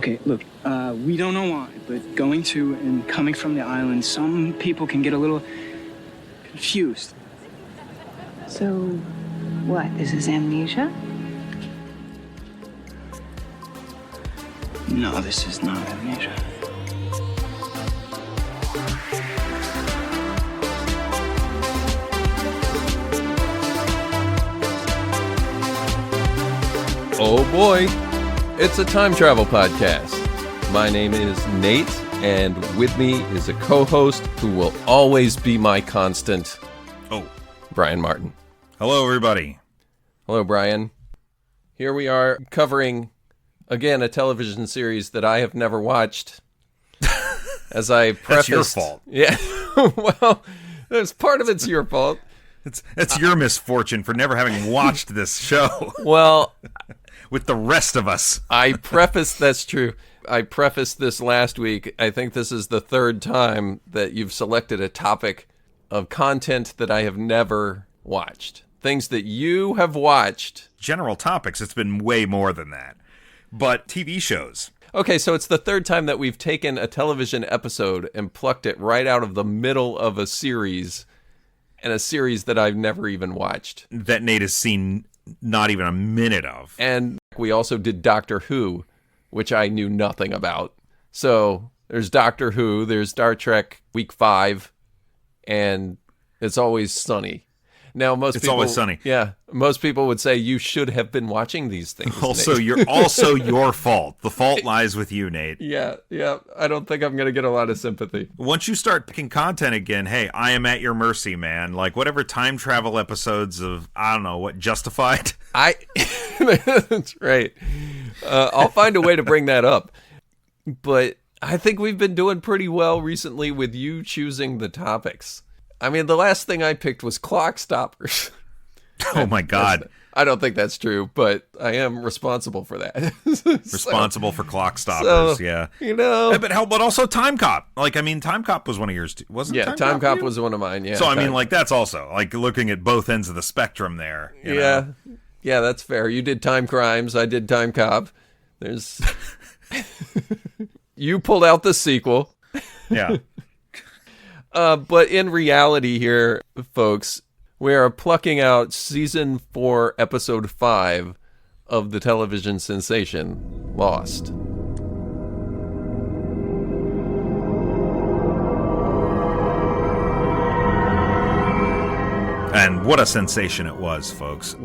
Okay, look, we don't know why, but going to and coming from the island, some people can get a little confused. So, what? Is this amnesia? No, this is not amnesia. Oh boy, it's a time travel podcast. My name is Nate, and with me is a co-host who will always be my constant. Brian Martin. Hello, everybody. Hello, Brian. Here we are covering, again, a television series that I have never watched. As I prefaced... That's your fault. Yeah, well, part of it's your fault. It's your misfortune for never having watched this show. Well... with the rest of us. That's true. I prefaced this last week. I think this is the third time that you've selected a topic of content that I have never watched. Things that you have watched. General topics, it's been way more than that. But TV shows. Okay, so it's the third time that we've taken a television episode and plucked it right out of the middle of a series, and a series that I've never even watched. That Nate has seen not even a minute of. And we also did Doctor Who, which I knew nothing about. So there's Doctor Who, there's Star Trek Week 5, and It's Always Sunny. Now, It's Always Sunny. Yeah, most people would say you should have been watching these things. Also, Nate. you're also your fault. The fault lies with you, Nate. Yeah. I don't think I'm going to get a lot of sympathy. Once you start picking content again, hey, I am at your mercy, man. Like whatever time travel episodes of, I don't know, what, Justified? That's right. I'll find a way to bring that up. But I think we've been doing pretty well recently with you choosing the topics. I mean, the last thing I picked was clock stoppers. Oh, my God. I don't think that's true, but I am responsible for that. Responsible for clock stoppers, yeah. You know. But also Time Cop. Like, I mean, Time Cop was one of yours, too, wasn't it? Yeah, Time Cop was one of mine, yeah. So, I mean, like, that's also, like, looking at both ends of the spectrum there. You know? Yeah, that's fair. You did Time Crimes, I did Time Cop. There's... You pulled out the sequel. Yeah. But in reality here, folks, we are plucking out Season 4, Episode 5 of the television sensation, Lost. And what a sensation it was, folks.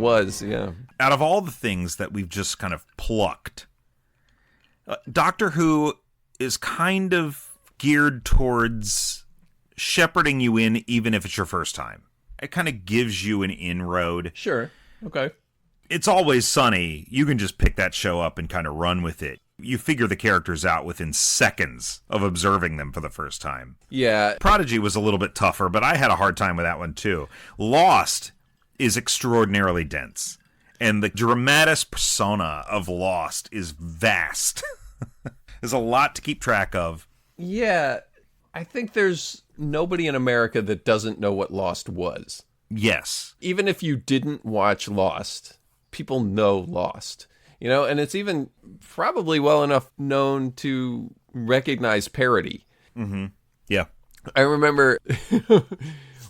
Yeah. Out of all the things that we've just kind of plucked, Doctor Who is kind of geared towards shepherding you in, even if it's your first time. It kind of gives you an inroad. Sure. Okay. It's Always Sunny. You can just pick that show up and kind of run with it. You figure the characters out within seconds of observing them for the first time. Yeah. Prodigy was a little bit tougher, but I had a hard time with that one too. Lost is extraordinarily dense, and the dramatis persona of Lost is vast. There's a lot to keep track of. Yeah. I think there's nobody in America that doesn't know what Lost was. Yes. Even if you didn't watch Lost, people know Lost. You know, and it's even probably well enough known to recognize parody. Mm-hmm. Yeah. I remember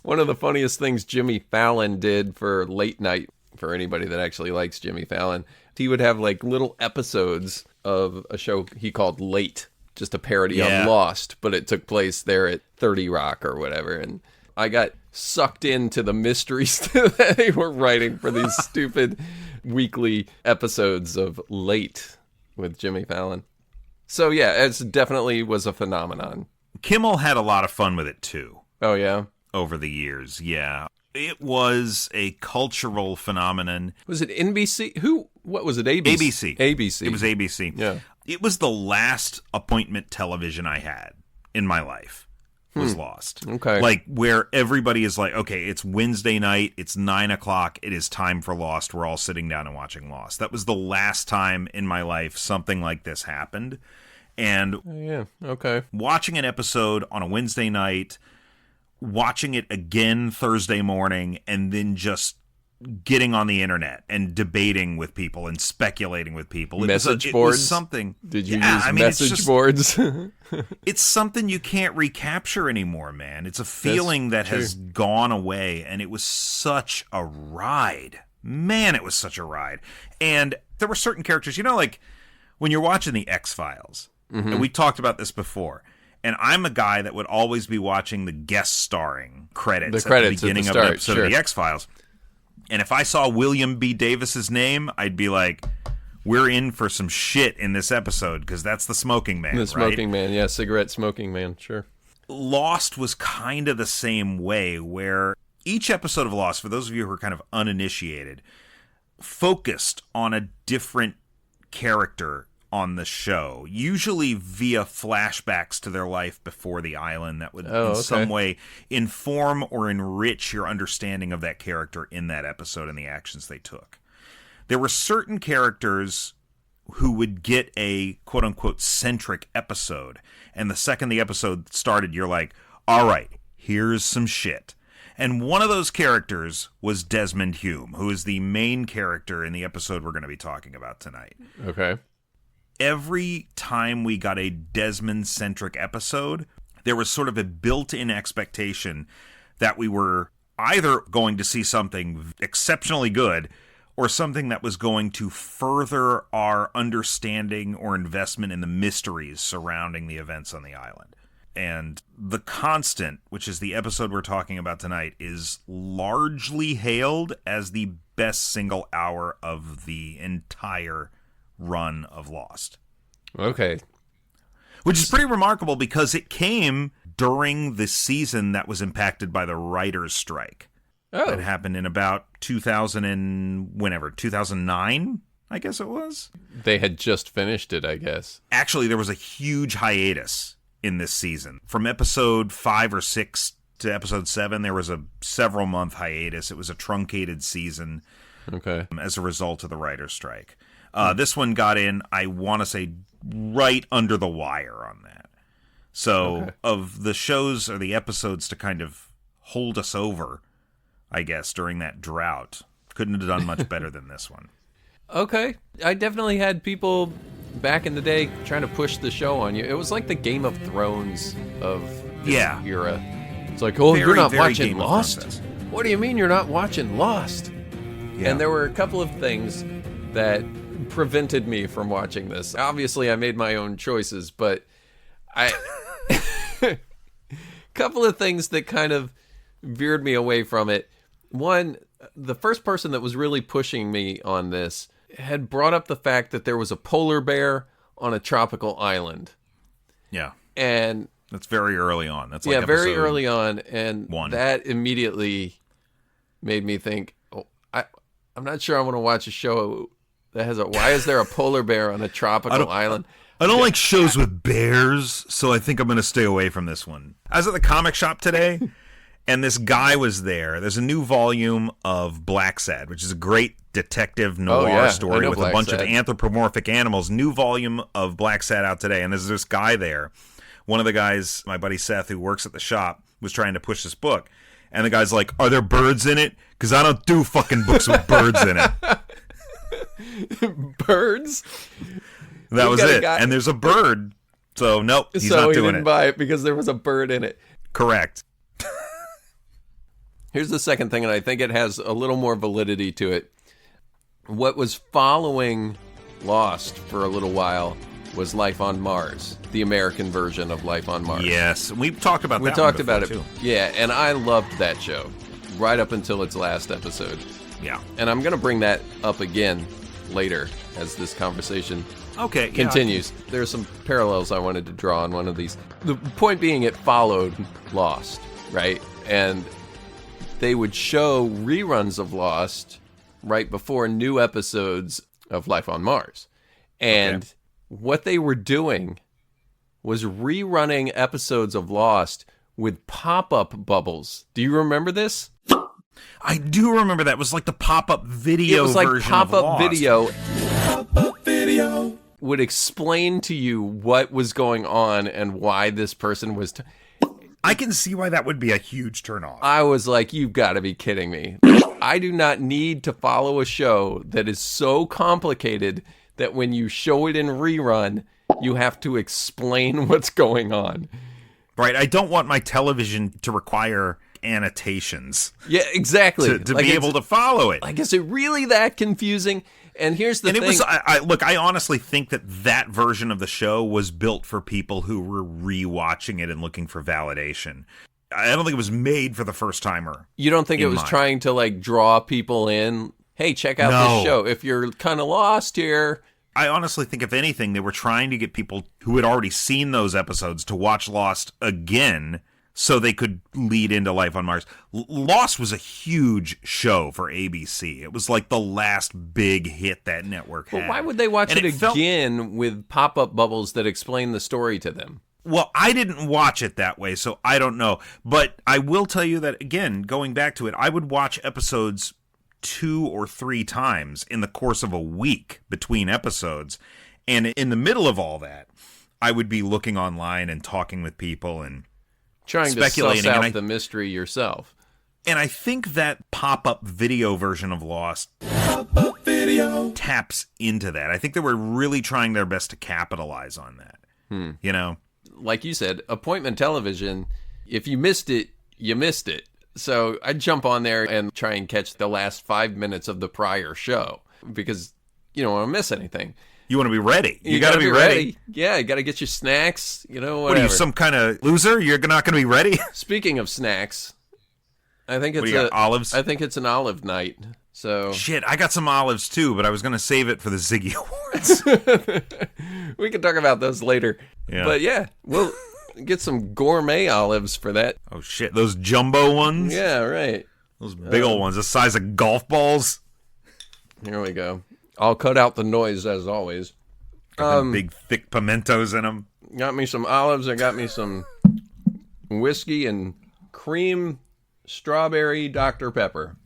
one of the funniest things Jimmy Fallon did for late night, for anybody that actually likes Jimmy Fallon. He would have like little episodes of a show he called Late, just a parody on Lost, but it took place there at 30 Rock or whatever. And I got sucked into the mysteries that they were writing for these stupid weekly episodes of Late with Jimmy Fallon. So yeah, it definitely was a phenomenon. Kimmel had a lot of fun with it too. Oh yeah? Over the years, yeah. It was a cultural phenomenon. Was it NBC? What was it? ABC? ABC. It was ABC. Yeah. It was the last appointment television I had in my life. Was Lost. Okay. Like where everybody is like, okay, it's Wednesday night, it's 9:00, it is time for Lost. We're all sitting down and watching Lost. That was the last time in my life something like this happened. And watching an episode on a Wednesday night, watching it again Thursday morning, and then just getting on the internet and debating with people and speculating with people. Message it boards? was something. Did you use message boards? It's something you can't recapture anymore, man. It's a feeling that has gone away, and it was such a ride. Man, it was such a ride. And there were certain characters, like when you're watching the X-Files, and we talked about this before, and I'm a guy that would always be watching the guest starring credits, at the beginning of an episode of the X-Files. And if I saw William B. Davis's name, I'd be like, we're in for some shit in this episode, because that's the smoking man, The smoking man, yeah, cigarette smoking man, sure. Lost was kind of the same way, where each episode of Lost, for those of you who are kind of uninitiated, focused on a different character on the show, usually via flashbacks to their life before the island that would some way inform or enrich your understanding of that character in that episode and the actions they took. There were certain characters who would get a quote-unquote centric episode, and the second the episode started, you're like, all right, here's some shit. And one of those characters was Desmond Hume, who is the main character in the episode we're going to be talking about tonight. Okay. Every time we got a Desmond-centric episode, there was sort of a built-in expectation that we were either going to see something exceptionally good or something that was going to further our understanding or investment in the mysteries surrounding the events on the island. And The Constant, which is the episode we're talking about tonight, is largely hailed as the best single hour of the entire run of Lost. Okay. Which is pretty remarkable because it came during the season that was impacted by the writer's strike. Oh. That happened in about 2009, I guess it was. They had just finished it, I guess. Actually, there was a huge hiatus in this season. From episode 5 or 6 to episode 7, there was a several-month hiatus. It was a truncated season as a result of the writer's strike. This one got in, I want to say, right under the wire on that. So, of the shows or the episodes to kind of hold us over, I guess, during that drought, couldn't have done much better than this one. Okay. I definitely had people back in the day trying to push the show on you. It was like the Game of Thrones of this era. It's like, you're not watching Lost? What do you mean you're not watching Lost? Yeah. And there were a couple of things that prevented me from watching this. Obviously, I made my own choices, but couple of things that kind of veered me away from it. One, the first person that was really pushing me on this had brought up the fact that there was a polar bear on a tropical island. Yeah. And that's very early on. That's like very early on, and 1. That immediately made me think, I'm not sure I want to watch a show that has why is there a polar bear on a tropical island? I don't like shows with bears, so I think I'm going to stay away from this one. I was at the comic shop today, and this guy was there. There's a new volume of Black Sad, which is a great detective noir story with a bunch of anthropomorphic animals. New volume of Black Sad out today, and there's this guy there. One of the guys, my buddy Seth, who works at the shop, was trying to push this book. And the guy's like, are there birds in it? Because I don't do fucking books with birds in it. Birds? That was it. And there's a bird. So, nope, he's not doing it. So he didn't buy it because there was a bird in it. Correct. Here's the second thing, and I think it has a little more validity to it. What was following Lost for a little while was Life on Mars, the American version of Life on Mars. Yes, we've talked about that. We talked about it, too. Yeah, and I loved that show right up until its last episode. Yeah. And I'm going to bring that up again later as this conversation continues. There's some parallels I wanted to draw on one of these. The point being, it followed Lost, right? And they would show reruns of Lost right before new episodes of Life on Mars. And what they were doing was rerunning episodes of Lost with pop-up bubbles. Do you remember this? I do remember that. It was like the pop-up video version of Lost. It was like pop-up video. Pop-up video would explain to you what was going on and why this person was... I can see why that would be a huge turnoff. I was like, you've got to be kidding me. I do not need to follow a show that is so complicated that when you show it in rerun, you have to explain what's going on. Right. I don't want my television to require annotations. Yeah, exactly. To be able to follow it. Like, is it really that confusing? And here's the thing. It was, I honestly think that version of the show was built for people who were rewatching it and looking for validation. I don't think it was made for the first timer. You don't think it was trying to, like, draw people in? Hey, check out this show. If you're kind of lost here. I honestly think, if anything, they were trying to get people who had already seen those episodes to watch Lost again so they could lead into Life on Mars. Lost was a huge show for ABC. It was like the last big hit that network had. But why would they watch it again with pop-up bubbles that explain the story to them? Well, I didn't watch it that way, so I don't know. But I will tell you that, again, going back to it, I would watch episodes 2 or 3 times in the course of a week between episodes. And in the middle of all that, I would be looking online and talking with people and trying speculating. to suss out the mystery yourself. And I think that pop-up video version of Lost pop-up video taps into that. I think they were really trying their best to capitalize on that. You know? Like you said, appointment television, if you missed it, you missed it. So I'd jump on there and try and catch the last 5 minutes of the prior show because you don't want to miss anything. You want to be ready. You got to be ready. Yeah, you got to get your snacks, whatever. What are you, some kind of loser? You're not going to be ready? Speaking of snacks, I think it's olives? I think it's an olive night. So shit, I got some olives too, but I was going to save it for the Ziggy Awards. We can talk about those later. Yeah. But yeah, we'll get some gourmet olives for that. Oh shit, those jumbo ones? Yeah, right. Those big old ones, the size of golf balls. Here we go. I'll cut out the noise as always. Big thick pimentos in them. Got me some olives. I got me some whiskey and cream strawberry Dr. Pepper.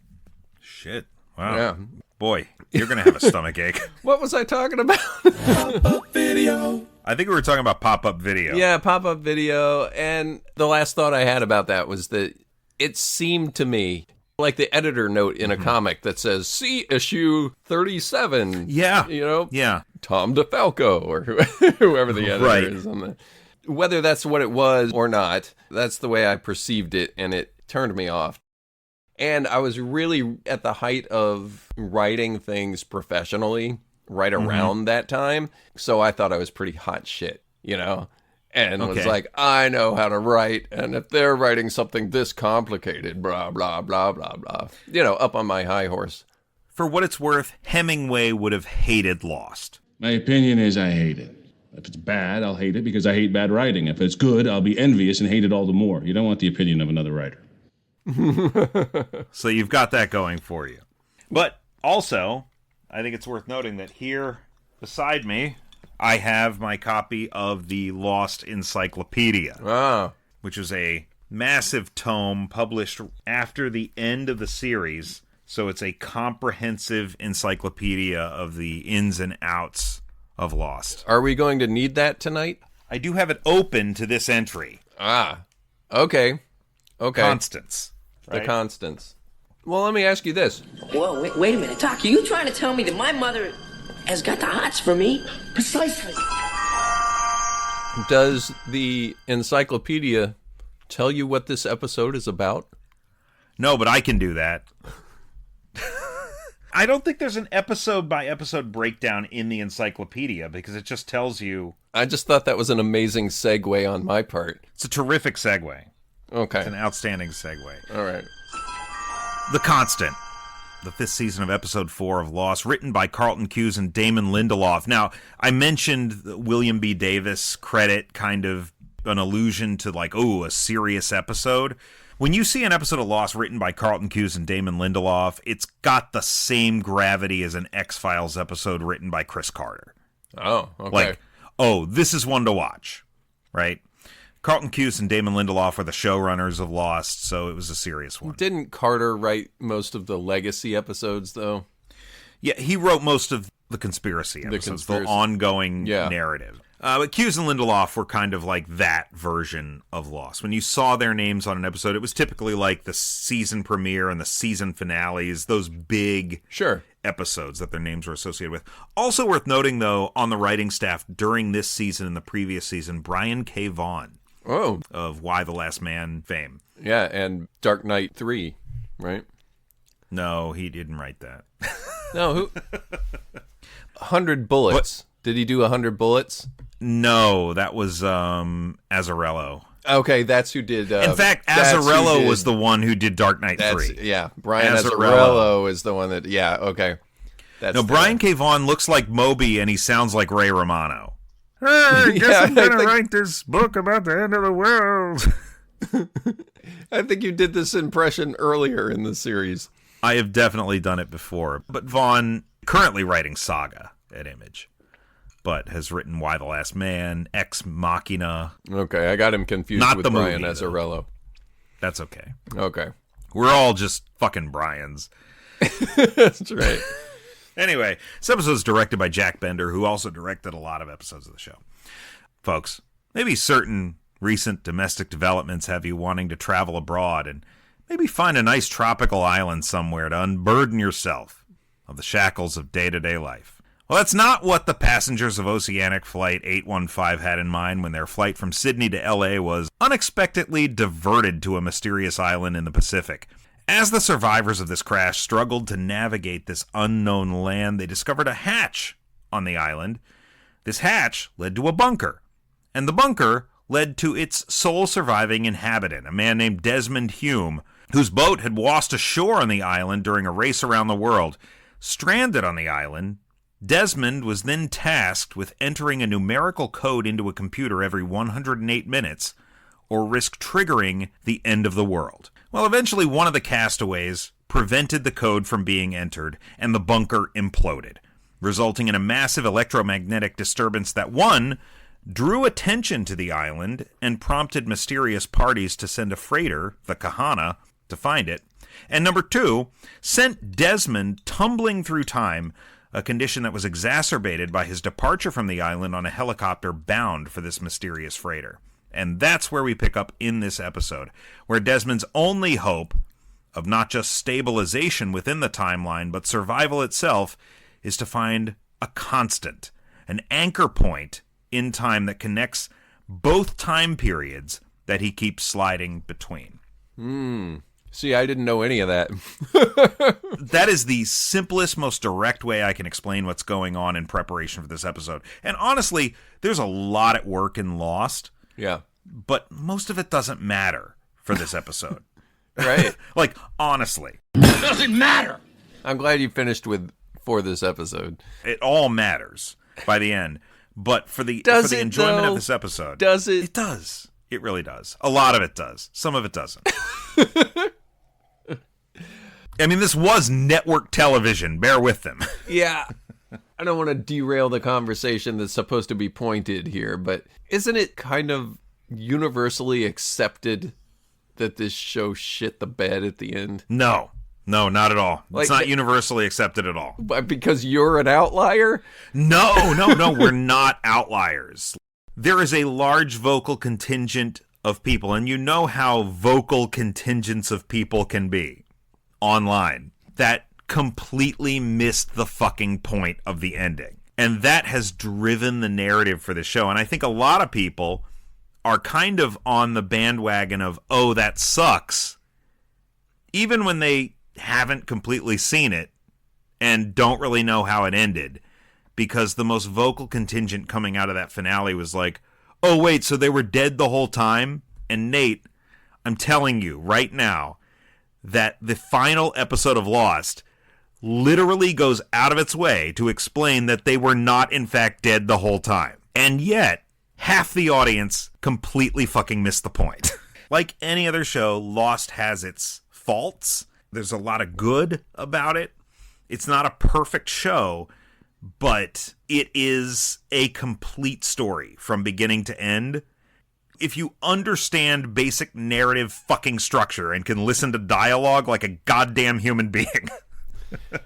Shit. Wow. Yeah. Boy, you're going to have a stomach ache. What was I talking about? Pop-up video. I think we were talking about pop-up video. Yeah, pop-up video. And the last thought I had about that was that it seemed to me like the editor note in a comic that says, see issue 37. Yeah. Yeah. Tom DeFalco or whoever the editor is on that. Whether that's what it was or not, that's the way I perceived it, and it turned me off. And I was really at the height of writing things professionally right around that time. So I thought I was pretty hot shit, And was like, I know how to write. And if they're writing something this complicated, blah, blah, blah, blah, blah. Up on my high horse. For what it's worth, Hemingway would have hated Lost. My opinion is I hate it. If it's bad, I'll hate it because I hate bad writing. If it's good, I'll be envious and hate it all the more. You don't want the opinion of another writer. So you've got that going for you. But also, I think it's worth noting that here beside me, I have my copy of the Lost Encyclopedia, which is a massive tome published after the end of the series. So it's a comprehensive encyclopedia of the ins and outs of Lost. Are we going to need that tonight? I do have it open to this entry. Okay. Constance. Right? The Constance. Well, let me ask you this. Whoa, wait a minute, Doc. Are you trying to tell me that my mother has got the hots for me? Precisely. Does the encyclopedia tell you what this episode is about? No, but I can do that. I don't think there's an episode-by-episode breakdown in the encyclopedia because it just tells you... I just thought that was an amazing segue on my part. It's a terrific segue. Okay. It's an outstanding segue. All right. The Constant, the 5th season of episode 4 of Lost, written by Carlton Cuse and Damon Lindelof. Now, I mentioned the William B. Davis credit, kind of an allusion to a serious episode. When you see an episode of Lost written by Carlton Cuse and Damon Lindelof, it's got the same gravity as an X-Files episode written by Chris Carter. Oh, okay. This is one to watch, right? Carlton Cuse and Damon Lindelof are the showrunners of Lost, so it was a serious one. Didn't Carter write most of the legacy episodes, though? Yeah, he wrote most of the conspiracy episodes, the conspiracy. ongoing Yeah. narrative. But Hughes and Lindelof were kind of like that version of Lost. When you saw their names on an episode, it was typically like the season premiere and the season finales, those big Sure. episodes that their names were associated with. Also worth noting, though, on the writing staff during this season and the previous season, Brian K. Vaughan Oh, of Why the Last Man fame. yeah, and Dark Knight 3, right? No, he didn't write that. No, who? 100 Bullets. Did he do 100 Bullets? No, that was Azzarello. Okay, that's who did... In fact, that's who Azzarello did- was the one who did Dark Knight That's, 3. yeah, Brian Azzarello. Azzarello is the one that... Yeah, okay. That's No, the- Brian K. Vaughan looks like Moby, and he sounds like Ray Romano. Hey, I guess Yeah, I'm going I to think- write this book about the end of the world. I think you did this impression earlier in the series. I have definitely done it before. But Vaughan, currently writing Saga at Image, but has written Why the Last Man, Ex Machina. Okay, I got him confused Not with the Brian movie, though. Azzarello. That's okay. Okay. We're all just fucking Brians. That's right. Anyway, this episode is directed by Jack Bender, who also directed a lot of episodes of the show. Folks, maybe certain recent domestic developments have you wanting to travel abroad and maybe find a nice tropical island somewhere to unburden yourself of the shackles of day-to-day life. Well, that's not what the passengers of Oceanic Flight 815 had in mind when their flight from Sydney to LA was unexpectedly diverted to a mysterious island in the Pacific. As the survivors of this crash struggled to navigate this unknown land, they discovered a hatch on the island. This hatch led to a bunker, and the bunker led to its sole surviving inhabitant, a man named Desmond Hume, whose boat had washed ashore on the island during a race around the world. Stranded on the island, Desmond was then tasked with entering a numerical code into a computer every 108 minutes, or risk triggering the end of the world. Well, eventually one of the castaways prevented the code from being entered, and the bunker imploded, resulting in a massive electromagnetic disturbance that, one, drew attention to the island and prompted mysterious parties to send a freighter, the Kahana, to find it, and number two, sent Desmond tumbling through time, a condition that was exacerbated by his departure from the island on a helicopter bound for this mysterious freighter. And that's where we pick up in this episode, where Desmond's only hope of not just stabilization within the timeline, but survival itself, is to find a constant, an anchor point in time that connects both time periods that he keeps sliding between. See, I didn't know any of that. That is the simplest, most direct way I can explain what's going on in preparation for this episode. And honestly, there's a lot at work in Lost, Yeah. but most of it doesn't matter for this episode. Right. Like, honestly, I'm glad you finished with for this episode. it all matters by the end. But for the Does it, enjoyment though? of this episode, Does it? it does. It really does. A lot of it does. Some of it doesn't. I mean, this was network television. Bear with them. Yeah. I don't want to derail the conversation that's supposed to be pointed here, but isn't it kind of universally accepted that this show shit the bed at the end? No, not at all. Like, It's not universally accepted at all. But because you're an outlier? No, we're not outliers. There is a large vocal contingent of people, and you know how vocal contingents of people can be online, that completely missed the fucking point of the ending. And that has driven the narrative for the show. And I think a lot of people are kind of on the bandwagon of, oh, that sucks, even when they haven't completely seen it and don't really know how it ended, because the most vocal contingent coming out of that finale was like, oh, wait, so they were dead the whole time? And Nate, I'm telling you right now that the final episode of Lost literally goes out of its way to explain that they were not, in fact, dead the whole time. And yet, half the audience completely fucking missed the point. Like any other show, Lost has its faults. There's a lot of good about it. It's not a perfect show, but it is a complete story from beginning to end. If you understand basic narrative fucking structure and can listen to dialogue like a goddamn human being,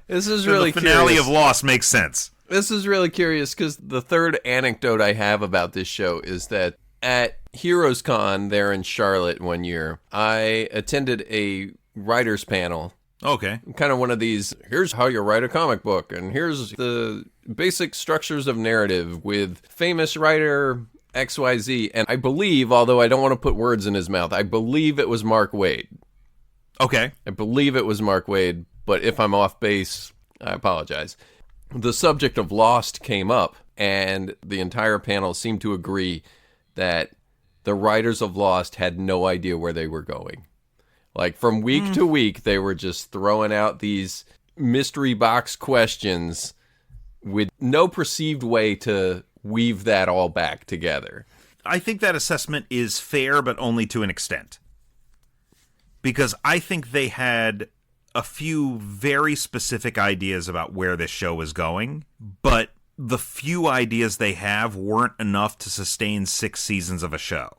This is then really the finale curious. of Lost makes sense. This is really curious because the third anecdote I have about this show is that at Heroes Con there in Charlotte one year, I attended a writer's panel. Okay. Kind of one of these, here's how you write a comic book, and here's the basic structures of narrative with famous writer XYZ. And I believe, although I don't want to put words in his mouth, I believe it was Mark Waid. Okay. I believe it was Mark Waid, but if I'm off base, I apologize. The subject of Lost came up, and the entire panel seemed to agree that the writers of Lost had no idea where they were going. Like, from week to week, they were just throwing out these mystery box questions with no perceived way to weave that all back together. I think that assessment is fair, but only to an extent. Because I think they had a few very specific ideas about where this show was going, but the few ideas they have weren't enough to sustain 6 seasons of a show.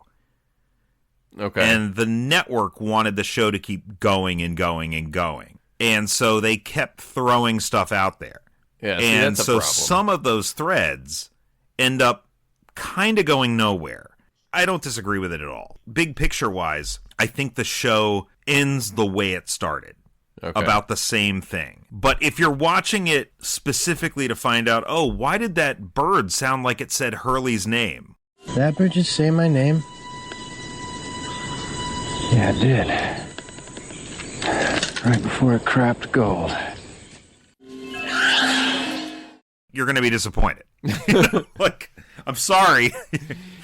Okay. And the network wanted the show to keep going and going and going. And so they kept throwing stuff out there. Yeah, and that's a so problem. some of those threads end up kind of going nowhere. I don't disagree with it at all. Big picture-wise, I think the show ends the way it started. Okay. About the same thing. But if you're watching it specifically to find out, oh, why did that bird sound like it said Hurley's name? That bird just say my name? Yeah, it did. Right before it crapped gold. You're going to be disappointed. Like, I'm sorry.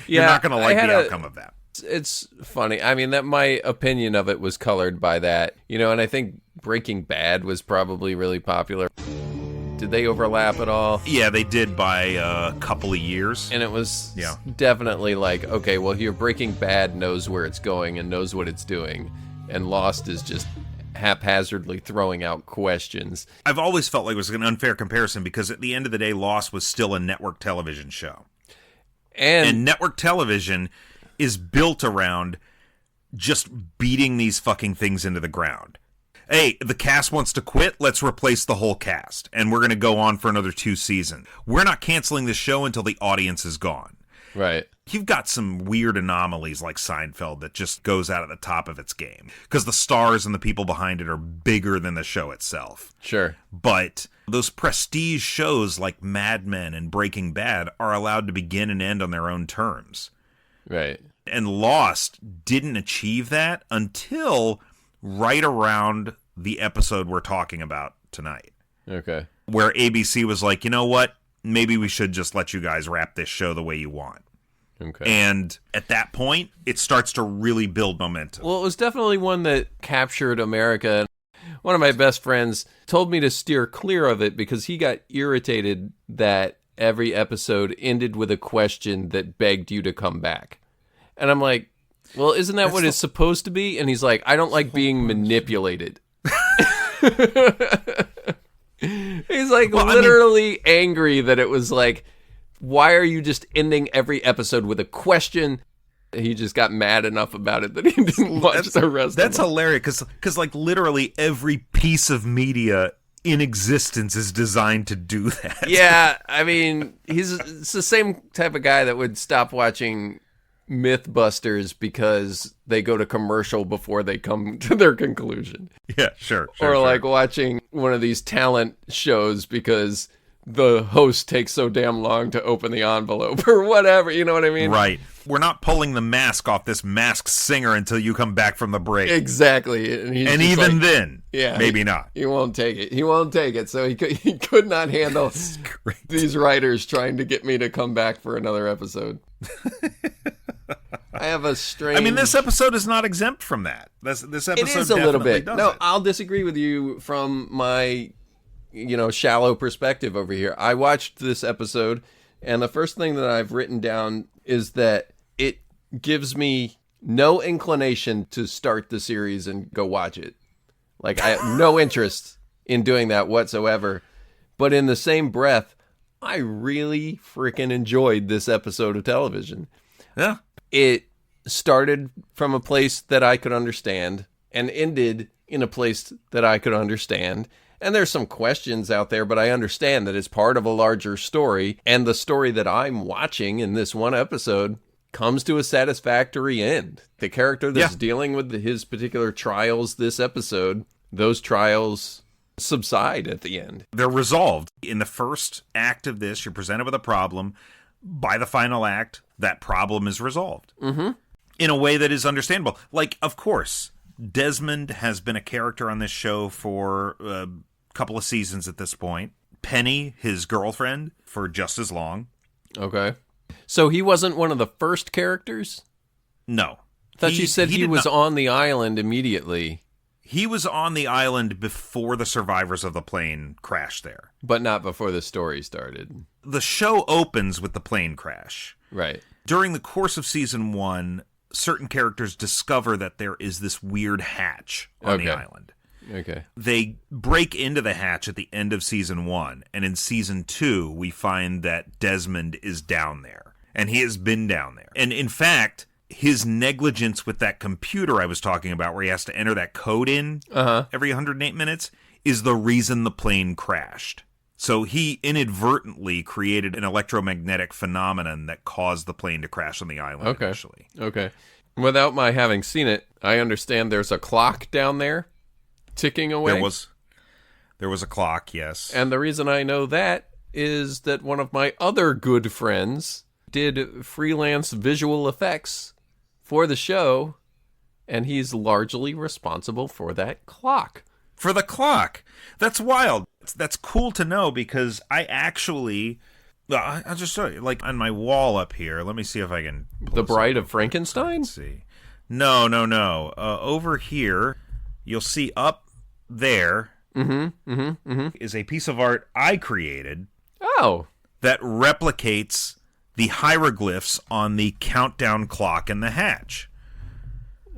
You're not going to like the outcome of that. It's funny. I mean, that my opinion of it was colored by that, and I think Breaking Bad was probably really popular. Did they overlap at all? Yeah, they did by a couple of years. And it was definitely like, okay, well, here Breaking Bad knows where it's going and knows what it's doing, and Lost is just haphazardly throwing out questions. I've always felt like it was an unfair comparison because at the end of the day, Lost was still a network television show. And network television is built around just beating these fucking things into the ground. Hey, the cast wants to quit, let's replace the whole cast. And we're going to go on for another 2 seasons. We're not canceling the show until the audience is gone. Right. You've got some weird anomalies like Seinfeld that just goes out at the top of its game. Because the stars and the people behind it are bigger than the show itself. Sure. But those prestige shows like Mad Men and Breaking Bad are allowed to begin and end on their own terms. Right. And Lost didn't achieve that until right around the episode we're talking about tonight. Okay. Where ABC was like, you know what? Maybe we should just let you guys wrap this show the way you want. Okay. And at that point, it starts to really build momentum. Well, it was definitely one that captured America. One of my best friends told me to steer clear of it because he got irritated that every episode ended with a question that begged you to come back. And I'm like, well, isn't that what it's supposed to be? And he's like, I don't like being manipulated. He's like literally angry that it was like, why are you just ending every episode with a question? He just got mad enough about it that he didn't watch the rest of it. That's hilarious because like literally every piece of media in existence is designed to do that. Yeah, I mean, it's the same type of guy that would stop watching Mythbusters because they go to commercial before they come to their conclusion. Yeah, sure. Or like watching one of these talent shows because the host takes so damn long to open the envelope or whatever, you know what I mean? Right. We're not pulling the mask off this masked singer until you come back from the break. Exactly. And even like, then, maybe not. He won't take it. He won't take it. So he could not handle these writers trying to get me to come back for another episode. I have a strange... I mean, this episode is not exempt from that. This episode it is a little bit. No, I'll disagree with you from my, shallow perspective over here. I watched this episode, and the first thing that I've written down is that it gives me no inclination to start the series and go watch it. Like, I have no interest in doing that whatsoever. But in the same breath, I really freaking enjoyed this episode of television. Yeah. It started from a place that I could understand and ended in a place that I could understand. And there's some questions out there, but I understand that it's part of a larger story. And the story that I'm watching in this one episode comes to a satisfactory end. The character that's dealing with his particular trials this episode, those trials subside at the end. They're resolved. In the first act of this, you're presented with a problem. By the final act, that problem is resolved. Mm-hmm. In a way that is understandable. Like, of course, Desmond has been a character on this show for a couple of seasons at this point. Penny, his girlfriend, for just as long. Okay. So he wasn't one of the first characters? No. I thought you said he was on the island immediately. He was on the island before the survivors of the plane crashed there. But not before the story started. The show opens with the plane crash. Right. During the course of season 1, certain characters discover that there is this weird hatch on the island. Okay. They break into the hatch at the end of season 1, and in season 2, we find that Desmond is down there, and he has been down there. And in fact, his negligence with that computer I was talking about, where he has to enter that code in every 108 minutes, is the reason the plane crashed. So he inadvertently created an electromagnetic phenomenon that caused the plane to crash on the island initially. Okay. Without my having seen it, I understand there's a clock down there ticking away. There was a clock, yes. And the reason I know that is that one of my other good friends did freelance visual effects for the show, and he's largely responsible for that clock. For the clock. That's wild. That's cool to know, because I actually... I'll just show you. Like, on my wall up here, let me see if I can... The Bride of Frankenstein? Let's see. No. Over here, you'll see up there is a piece of art I created. Oh. That replicates the hieroglyphs on the countdown clock in the hatch.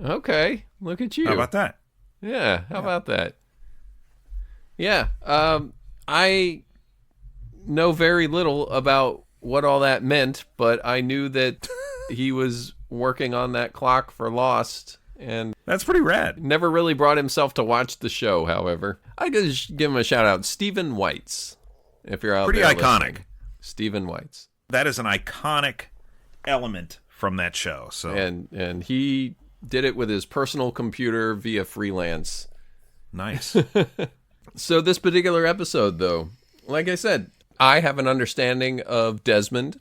Okay. Look at you. How about that? Yeah, how about that? Yeah, I know very little about what all that meant, but I knew that he was working on that clock for Lost, and that's pretty rad. Never really brought himself to watch the show, however. I could just give him a shout out. Stephen Weitz, if you're out pretty there iconic. Listening. Stephen Weitz. That is an iconic element from that show. So and he did it with his personal computer via freelance. Nice. So this particular episode, though, like I said, I have an understanding of Desmond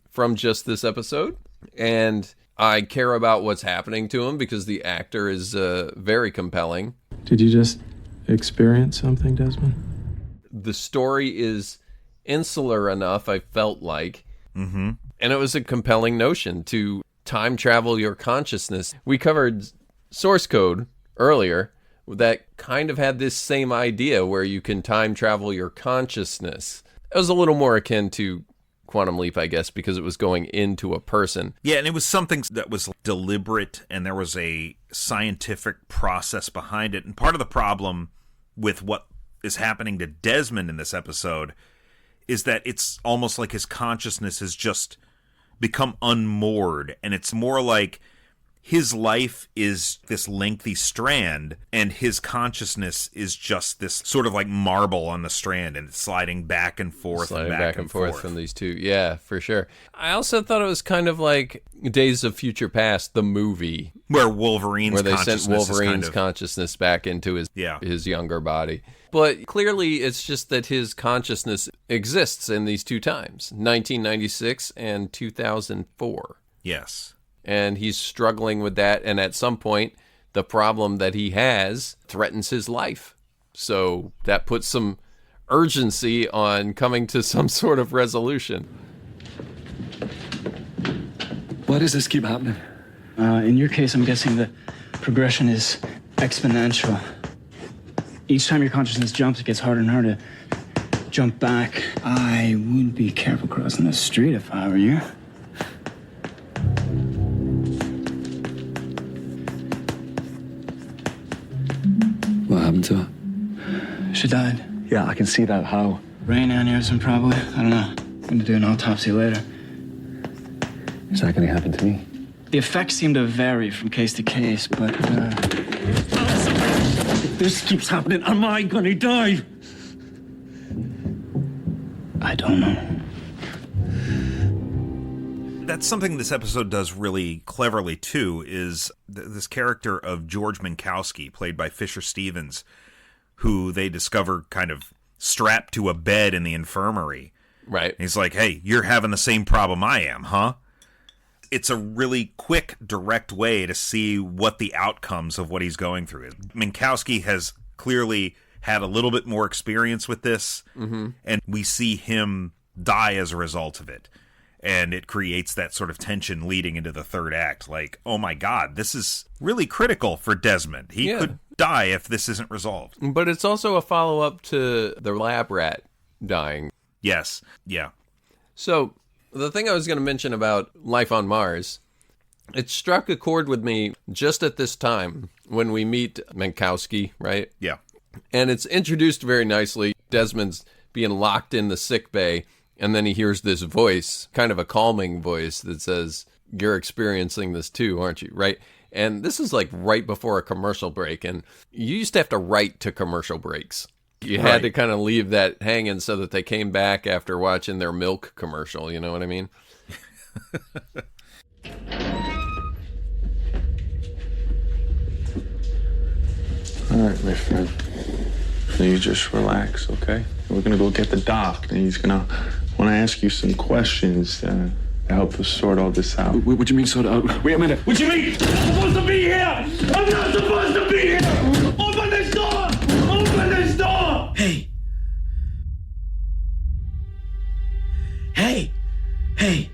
from just this episode, and I care about what's happening to him because the actor is very compelling. Did you just experience something, Desmond? The story is insular enough, I felt like, and it was a compelling notion to time travel your consciousness. We covered Source Code earlier, that kind of had this same idea where you can time travel your consciousness. It was a little more akin to Quantum Leap, I guess, because it was going into a person. Yeah, and it was something that was deliberate, and there was a scientific process behind it. And part of the problem with what is happening to Desmond in this episode is that it's almost like his consciousness has just become unmoored, and it's more like his life is this lengthy strand, and his consciousness is just this sort of like marble on the strand, and it's sliding back and forth. Sliding back and forth from these two. Yeah, for sure. I also thought it was kind of like Days of Future Past, the movie. Where they sent Wolverine's consciousness back into his younger body. But clearly it's just that his consciousness exists in these two times, 1996 and 2004. Yes. And he's struggling with that, and at some point, the problem that he has threatens his life. So that puts some urgency on coming to some sort of resolution. Why does this keep happening? In your case, I'm guessing the progression is exponential. Each time your consciousness jumps, it gets harder and harder to jump back. I would be careful crossing the street if I were you. What happened to her? She died. Yeah, I can see that. How? Brain aneurysm, probably. I don't know. I'm gonna do an autopsy later. Is that going to happen to me? The effects seem to vary from case to case, but If this keeps happening, am I gonna die? I don't know. That's something this episode does really cleverly, too, is this character of George Minkowski, played by Fisher Stevens, who they discover kind of strapped to a bed in the infirmary. Right. And he's like, hey, you're having the same problem I am, huh? It's a really quick, direct way to see what the outcomes of what he's going through is. Minkowski has clearly had a little bit more experience with this, and we see him die as a result of it. And it creates that sort of tension leading into the third act. Like, oh my God, this is really critical for Desmond. He could die if this isn't resolved. But it's also a follow-up to the lab rat dying. Yes. Yeah. So the thing I was going to mention about life on Mars, it struck a chord with me just at this time when we meet Minkowski, right? Yeah. And it's introduced very nicely. Desmond's being locked in the sick bay, and then he hears this voice, kind of a calming voice that says, you're experiencing this too, aren't you? Right? And this is like right before a commercial break, and you used to have to write to commercial breaks. You had to kind of leave that hanging so that they came back after watching their milk commercial, you know what I mean? All right, my friend. Now you just relax, okay? We're gonna go get the doc, and he's gonna want to ask you some questions to help us sort all this out. What do you mean sort out? Wait a minute. What do you mean? I'm supposed to be here! I'm not supposed to be here! Open this door! Open this door! Hey. Hey. Hey.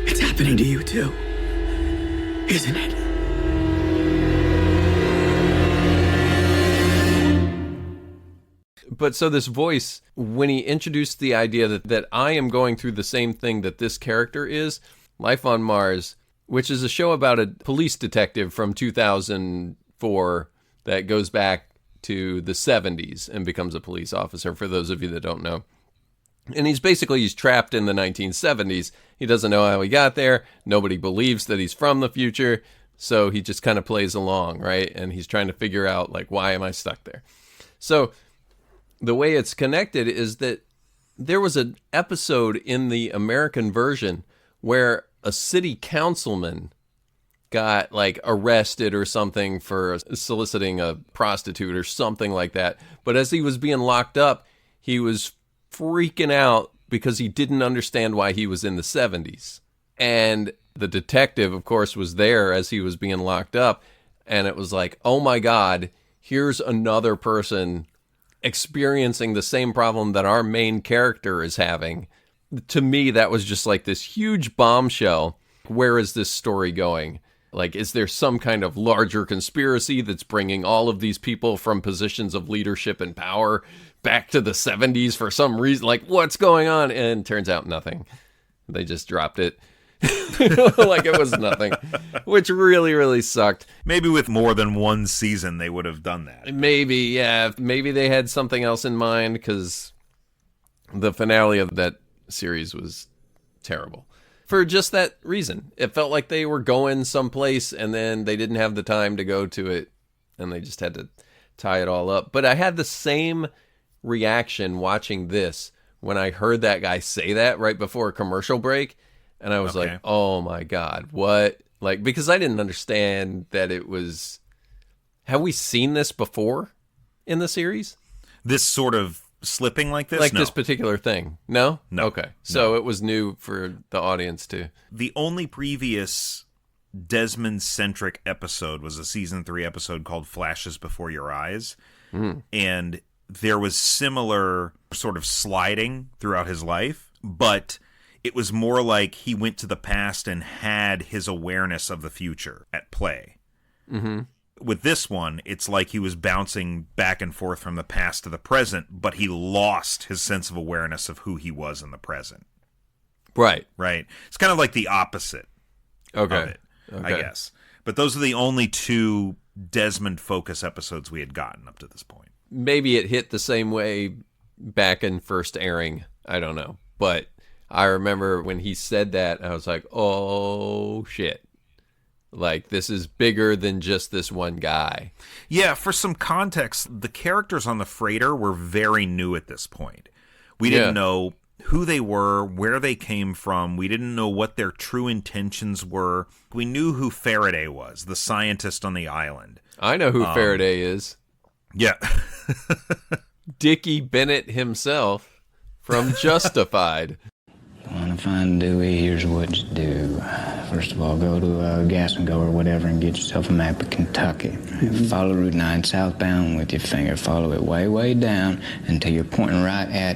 It's happening to you too, isn't it? But so this voice, when he introduced the idea that I am going through the same thing that this character is, Life on Mars, which is a show about a police detective from 2004 that goes back to the 70s and becomes a police officer, for those of you that don't know. And he's trapped in the 1970s. He doesn't know how he got there. Nobody believes that he's from the future. So he just kind of plays along, right? And he's trying to figure out, like, why am I stuck there? So the way it's connected is that there was an episode in the American version where a city councilman got like arrested or something for soliciting a prostitute or something like that. But as he was being locked up, he was freaking out because he didn't understand why he was in the 70s. And the detective, of course, was there as he was being locked up. And it was like, oh my God, here's another person experiencing the same problem that our main character is having. To me, that was just like this huge bombshell. Where is this story going? Like, is there some kind of larger conspiracy that's bringing all of these people from positions of leadership and power back to the 70s for some reason? Like, what's going on? And turns out nothing. They just dropped it. Like it was nothing, which really, really sucked. Maybe with more than one season, they would have done that. Maybe, yeah. Maybe they had something else in mind, because the finale of that series was terrible. For just that reason. It felt like they were going someplace and then they didn't have the time to go to it and they just had to tie it all up. But I had the same reaction watching this when I heard that guy say that right before a commercial break. And I was like, oh my God, what? Like, because I didn't understand that it was... Have we seen this before in the series? This sort of slipping like this? Like No. this particular thing? No? No. Okay. So it was new for the audience too. The only previous Desmond-centric episode was a season 3 episode called Flashes Before Your Eyes. And there was similar sort of sliding throughout his life, but it was more like he went to the past and had his awareness of the future at play. Mm-hmm. With this one, it's like he was bouncing back and forth from the past to the present, but he lost his sense of awareness of who he was in the present. Right. Right? It's kind of like the opposite of it, I guess. But those are the only two Desmond focus episodes we had gotten up to this point. Maybe it hit the same way back in first airing. I don't know. But I remember when he said that, I was like, oh, shit. Like, this is bigger than just this one guy. Yeah, for some context, the characters on the freighter were very new at this point. We didn't know who they were, where they came from. We didn't know what their true intentions were. We knew who Faraday was, the scientist on the island. I know who Faraday is. Yeah. Dickie Bennett himself from Justified. You want to find Dewey, here's what you do. First of all, go to Gas and Go or whatever and get yourself a map of Kentucky. Follow Route 9 southbound with your finger. Follow it way, way down until you're pointing right at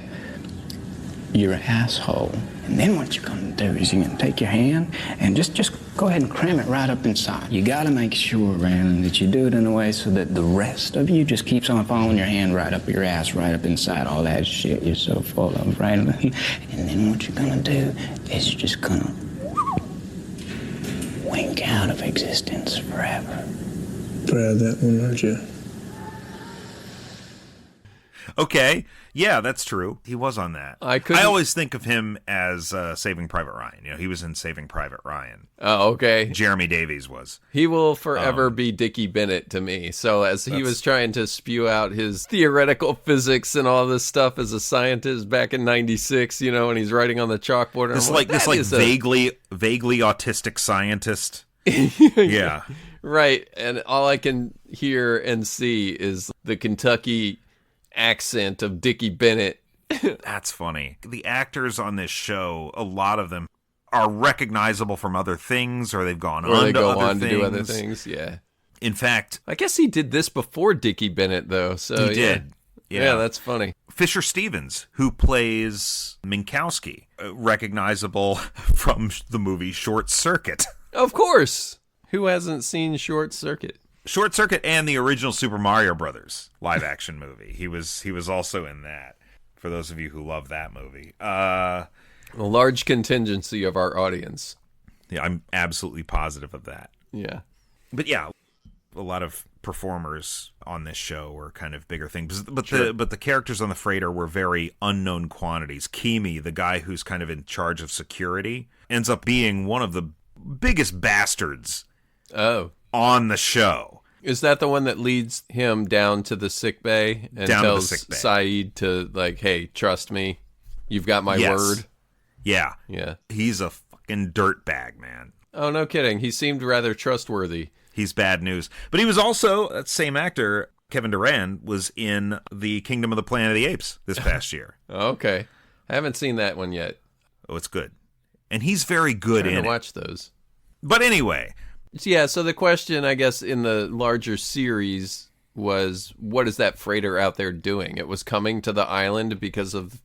your asshole. And then what you're going to do is you're going to take your hand and just go ahead and cram it right up inside. You got to make sure, Brandon, that you do it in a way so that the rest of you just keeps on following your hand right up your ass, right up inside all that shit you're so full of, Brandon. And then what you're going to do is you're just going to wink out of existence forever. Proud of that one, aren't you? Okay. Yeah, that's true. He was on that. I always think of him as Saving Private Ryan. You know, he was in Saving Private Ryan. Oh, okay. Jeremy Davies was. He will forever be Dickie Bennett to me. So as he was trying to spew out his theoretical physics and all this stuff as a scientist back in '96, you know, and he's writing on the chalkboard. This vaguely autistic scientist. Yeah. Right. And all I can hear and see is the Kentucky accent of Dickie Bennett. That's funny. The actors on this show, a lot of them are recognizable from other things, or they've gone on to do other things. Yeah. In fact, I guess he did this before Dickie Bennett, though. So he did. Yeah, that's funny. Fisher Stevens, who plays Minkowski, recognizable from the movie Short Circuit. Of course. Who hasn't seen Short Circuit? Short Circuit and the original Super Mario Brothers live action movie. He was also in that. For those of you who love that movie, a large contingency of our audience. Yeah, I'm absolutely positive of that. Yeah, but yeah, a lot of performers on this show were kind of bigger things. But the characters on the freighter were very unknown quantities. Keamy, the guy who's kind of in charge of security, ends up being one of the biggest bastards. On the show. Is that the one that leads him down to the sick bay and tells Saeed to, like, hey, trust me, you've got my word? Yeah. Yeah. He's a fucking dirtbag, man. Oh, no kidding. He seemed rather trustworthy. He's bad news. But he was also, that same actor, Kevin Durand, was in the Kingdom of the Planet of the Apes this past year. Okay. I haven't seen that one yet. Oh, it's good. And he's very good in it. I watch those. But anyway... Yeah, so the question, I guess, in the larger series was, what is that freighter out there doing? It was coming to the island because of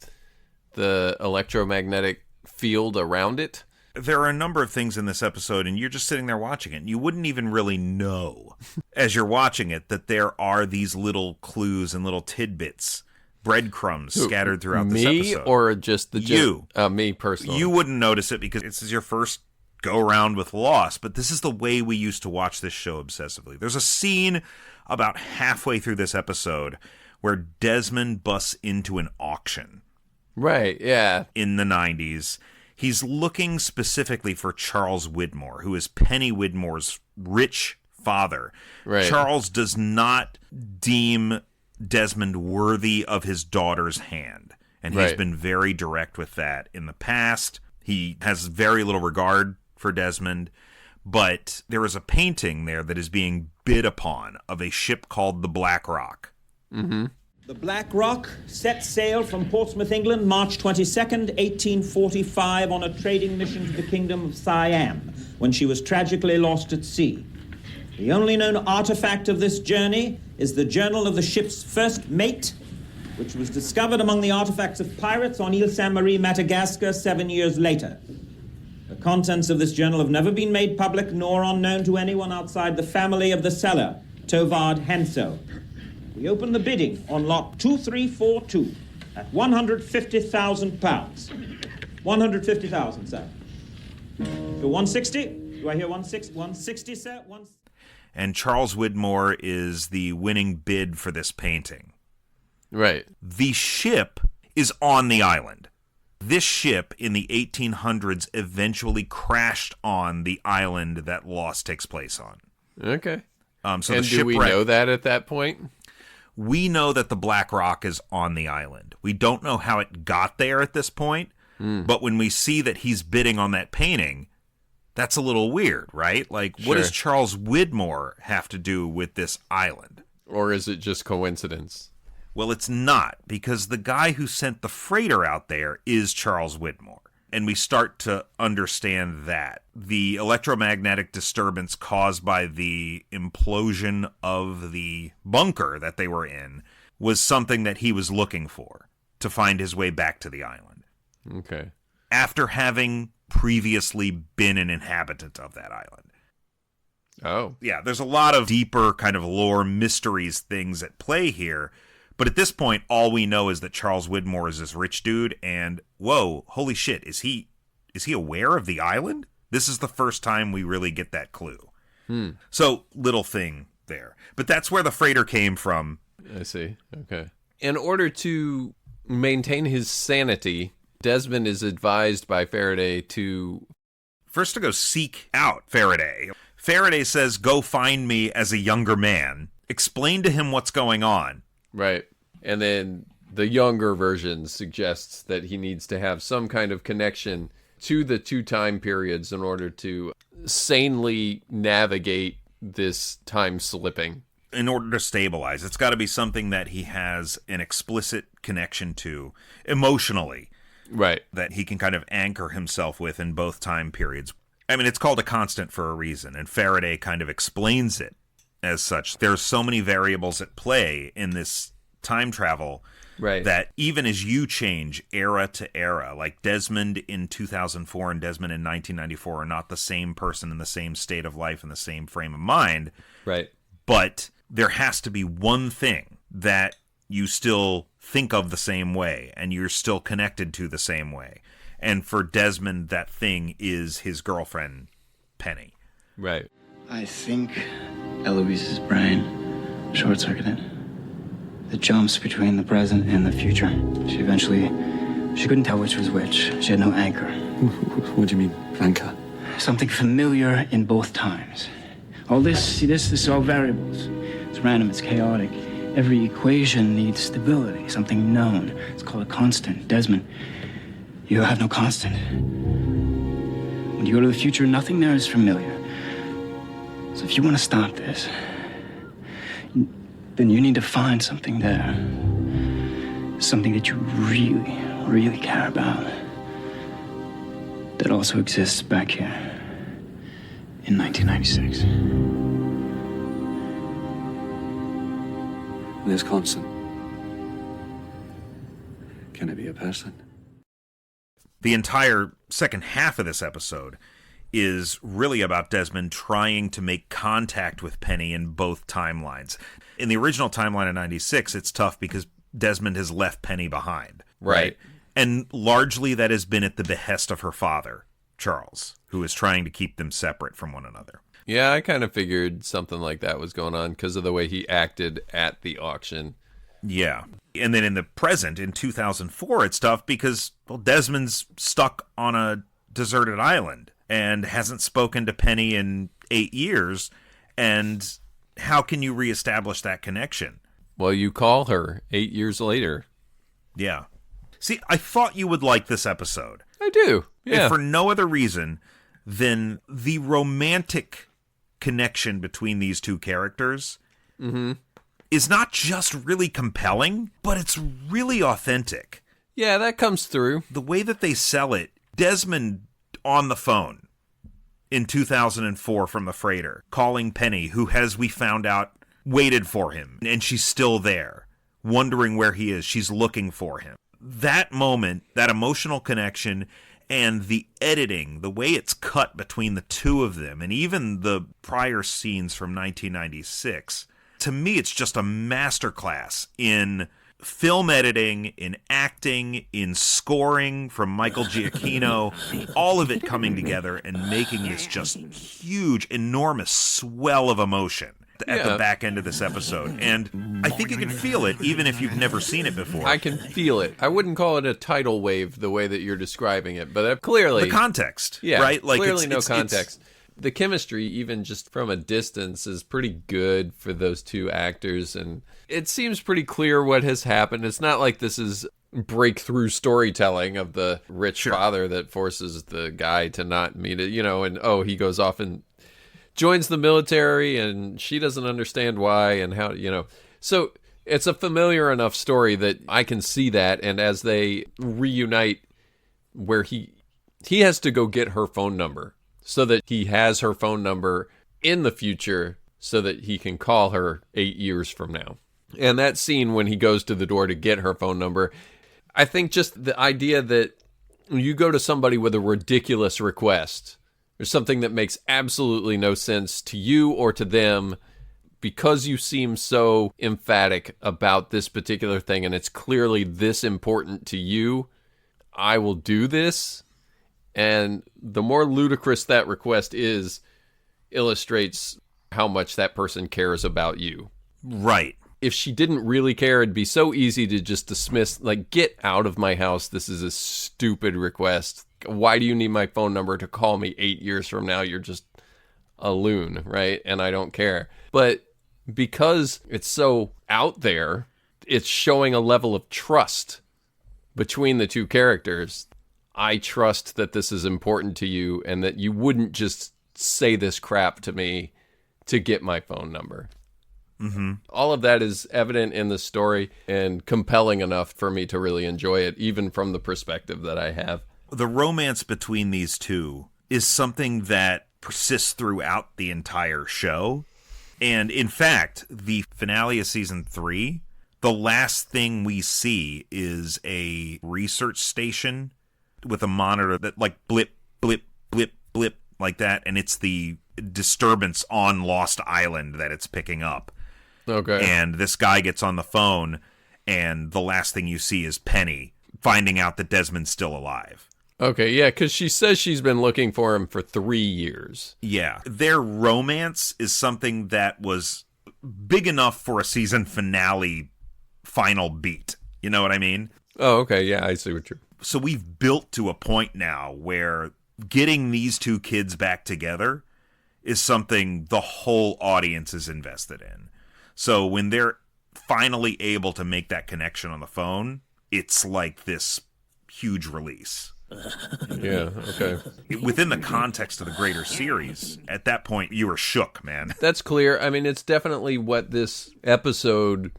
the electromagnetic field around it? There are a number of things in this episode, and you're just sitting there watching it, and you wouldn't even really know, as you're watching it, that there are these little clues and little tidbits, breadcrumbs scattered throughout this episode. Me, or just the... You. Me, personally. You wouldn't notice it because this is your first go around with Lost, but this is the way we used to watch this show obsessively. There's a scene about halfway through this episode where Desmond busts into an auction. Right, yeah. In the 90s. He's looking specifically for Charles Widmore, who is Penny Widmore's rich father. Right. Charles does not deem Desmond worthy of his daughter's hand, and he's been very direct with that in the past. He has very little regard for Desmond, but there is a painting there that is being bid upon of a ship called the Black Rock. Mm-hmm. The Black Rock set sail from Portsmouth, England, March 22nd, 1845, on a trading mission to the Kingdom of Siam, when she was tragically lost at sea. The only known artifact of this journey is the journal of the ship's first mate, which was discovered among the artifacts of pirates on Ile Saint-Marie, Madagascar, 7 years later. The contents of this journal have never been made public nor unknown to anyone outside the family of the seller, Tovard Henso. We open the bidding on lot 2342 at £150,000. 150,000, sir. So 160? Do I hear 160, sir? And Charles Widmore is the winning bid for this painting. Right. The ship is on the island. This ship in the 1800s eventually crashed on the island that Lost takes place on. Okay. So and do we know that at that point? We know that the Black Rock is on the island. We don't know how it got there at this point, but when we see that he's bidding on that painting, that's a little weird, right? Like, what does Charles Widmore have to do with this island? Or is it just coincidence? Well, it's not, because the guy who sent the freighter out there is Charles Widmore. And we start to understand that. The electromagnetic disturbance caused by the implosion of the bunker that they were in was something that he was looking for to find his way back to the island. Okay. After having previously been an inhabitant of that island. Oh. Yeah, there's a lot of deeper kind of lore, mysteries, things at play here. But at this point, all we know is that Charles Widmore is this rich dude, and whoa, holy shit, is he aware of the island? This is the first time we really get that clue. So, little thing there. But that's where the freighter came from. I see. Okay. In order to maintain his sanity, Desmond is advised by Faraday to... First to go seek out Faraday. Faraday says, go find me as a younger man. Explain to him what's going on. Right. And then the younger version suggests that he needs to have some kind of connection to the two time periods in order to sanely navigate this time slipping. In order to stabilize, it's got to be something that he has an explicit connection to emotionally. Right. That he can kind of anchor himself with in both time periods. I mean, it's called a constant for a reason, and Faraday kind of explains it as such. There's so many variables at play in this time travel that even as you change era to era, like Desmond in 2004 and Desmond in 1994 are not the same person in the same state of life and the same frame of mind. Right. But there has to be one thing that you still think of the same way and you're still connected to the same way. And for Desmond, that thing is his girlfriend, Penny. Right. I think Eloise's brain short-circuited. The jumps between the present and the future. She couldn't tell which was which. She had no anchor. What do you mean, anchor? Something familiar in both times. All this is all variables. It's random, it's chaotic. Every equation needs stability, something known. It's called a constant. Desmond, you have no constant. When you go to the future, nothing there is familiar. So if you want to stop this, then you need to find something there. Something that you really, really care about. That also exists back here in 1996. This constant. Can it be a person? The entire second half of this episode is really about Desmond trying to make contact with Penny in both timelines. In the original timeline of 96, it's tough because Desmond has left Penny behind. Right. And largely that has been at the behest of her father, Charles, who is trying to keep them separate from one another. Yeah, I kind of figured something like that was going on because of the way he acted at the auction. Yeah. And then in the present, in 2004, it's tough because, well, Desmond's stuck on a deserted island and hasn't spoken to Penny in 8 years. And how can you reestablish that connection? Well, you call her 8 years later. Yeah. See, I thought you would like this episode. I do. Yeah. If for no other reason than the romantic connection between these two characters is not just really compelling, but it's really authentic. Yeah, that comes through. The way that they sell it, Desmond on the phone in 2004 from the freighter, calling Penny, who has, we found out, waited for him, and she's still there, wondering where he is. She's looking for him. That moment, that emotional connection, and the editing, the way it's cut between the two of them, and even the prior scenes from 1996, to me, it's just a masterclass in film editing, in acting, in scoring from Michael Giacchino, all of it coming together and making this just huge, enormous swell of emotion the back end of this episode. And I think you can feel it even if you've never seen it before. I can feel it. I wouldn't call it a tidal wave the way that you're describing it, but clearly... The context, yeah, right? Like clearly no context. The chemistry, even just from a distance, is pretty good for those two actors, and it seems pretty clear what has happened. It's not like this is breakthrough storytelling of the rich father that forces the guy to not meet it, and he goes off and joins the military, and she doesn't understand why and how, So it's a familiar enough story that I can see that, and as they reunite, where he has to go get her phone number, so that he has her phone number in the future so that he can call her 8 years from now. And that scene when he goes to the door to get her phone number, I think just the idea that you go to somebody with a ridiculous request or something that makes absolutely no sense to you or to them, because you seem so emphatic about this particular thing and it's clearly this important to you, I will do this. And the more ludicrous that request is, illustrates how much that person cares about you. Right. If she didn't really care, it'd be so easy to just dismiss, like, get out of my house. This is a stupid request. Why do you need my phone number to call me 8 years from now? You're just a loon, right? And I don't care. But because it's so out there, it's showing a level of trust between the two characters. I trust that this is important to you and that you wouldn't just say this crap to me to get my phone number. Mm-hmm. All of that is evident in the story and compelling enough for me to really enjoy it, even from the perspective that I have. The romance between these two is something that persists throughout the entire show. And in fact, the finale of season 3, the last thing we see is a research station with a monitor that like blip, blip, blip, blip like that. And it's the disturbance on Lost Island that it's picking up. Okay. And this guy gets on the phone, and the last thing you see is Penny finding out that Desmond's still alive. Okay, yeah, because she says she's been looking for him for 3 years. Yeah. Their romance is something that was big enough for a season finale final beat. You know what I mean? Oh, okay, yeah, I see what you're... So we've built to a point now where getting these two kids back together is something the whole audience is invested in. So when they're finally able to make that connection on the phone, it's like this huge release. Yeah, okay. Within the context of the greater series, at that point, you were shook, man. That's clear. I mean, it's definitely what this episode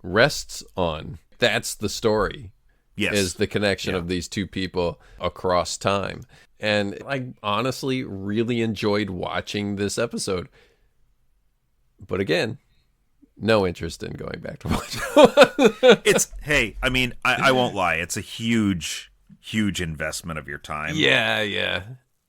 rests on. That's the story. Yes. Is the connection of these two people across time. And I honestly really enjoyed watching this episode. But again, no interest in going back to watch it. I won't lie. It's a huge investment of your time. Yeah.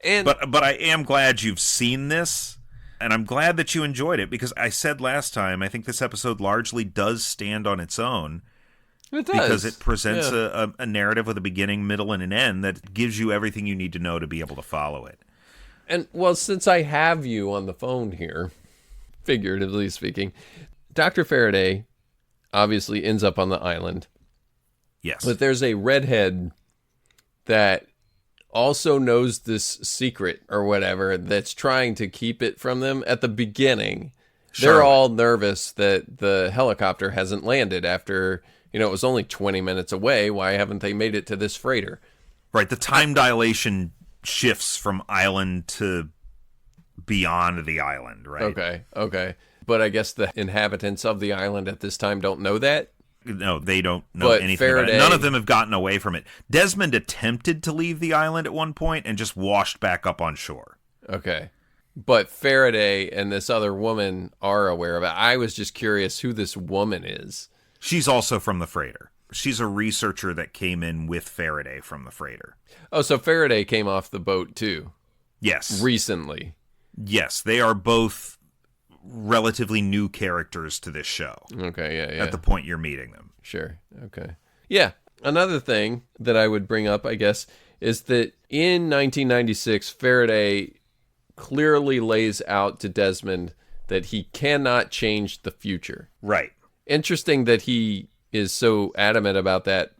And But I am glad you've seen this, and I'm glad that you enjoyed it, because I said last time, I think this episode largely does stand on its own. It does. Because it presents a narrative with a beginning, middle, and an end that gives you everything you need to know to be able to follow it. And, well, since I have you on the phone here, figuratively speaking, Dr. Faraday obviously ends up on the island. Yes. But there's a redhead that also knows this secret or whatever that's trying to keep it from them at the beginning. Sure. They're all nervous that the helicopter hasn't landed after, it was only 20 minutes away. Why haven't they made it to this freighter? Right. The time dilation shifts from island to beyond the island, right? Okay. But I guess the inhabitants of the island at this time don't know that? No, they don't know anything Faraday, about it. None of them have gotten away from it. Desmond attempted to leave the island at one point and just washed back up on shore. Okay. But Faraday and this other woman are aware of it. I was just curious who this woman is. She's also from the freighter. She's a researcher that came in with Faraday from the freighter. Oh, so Faraday came off the boat too? Yes. Recently? Yes, they are both relatively new characters to this show. Okay, yeah. At the point you're meeting them. Sure, okay. Yeah, another thing that I would bring up, I guess, is that in 1996, Faraday clearly lays out to Desmond that he cannot change the future. Right. Interesting that he is so adamant about that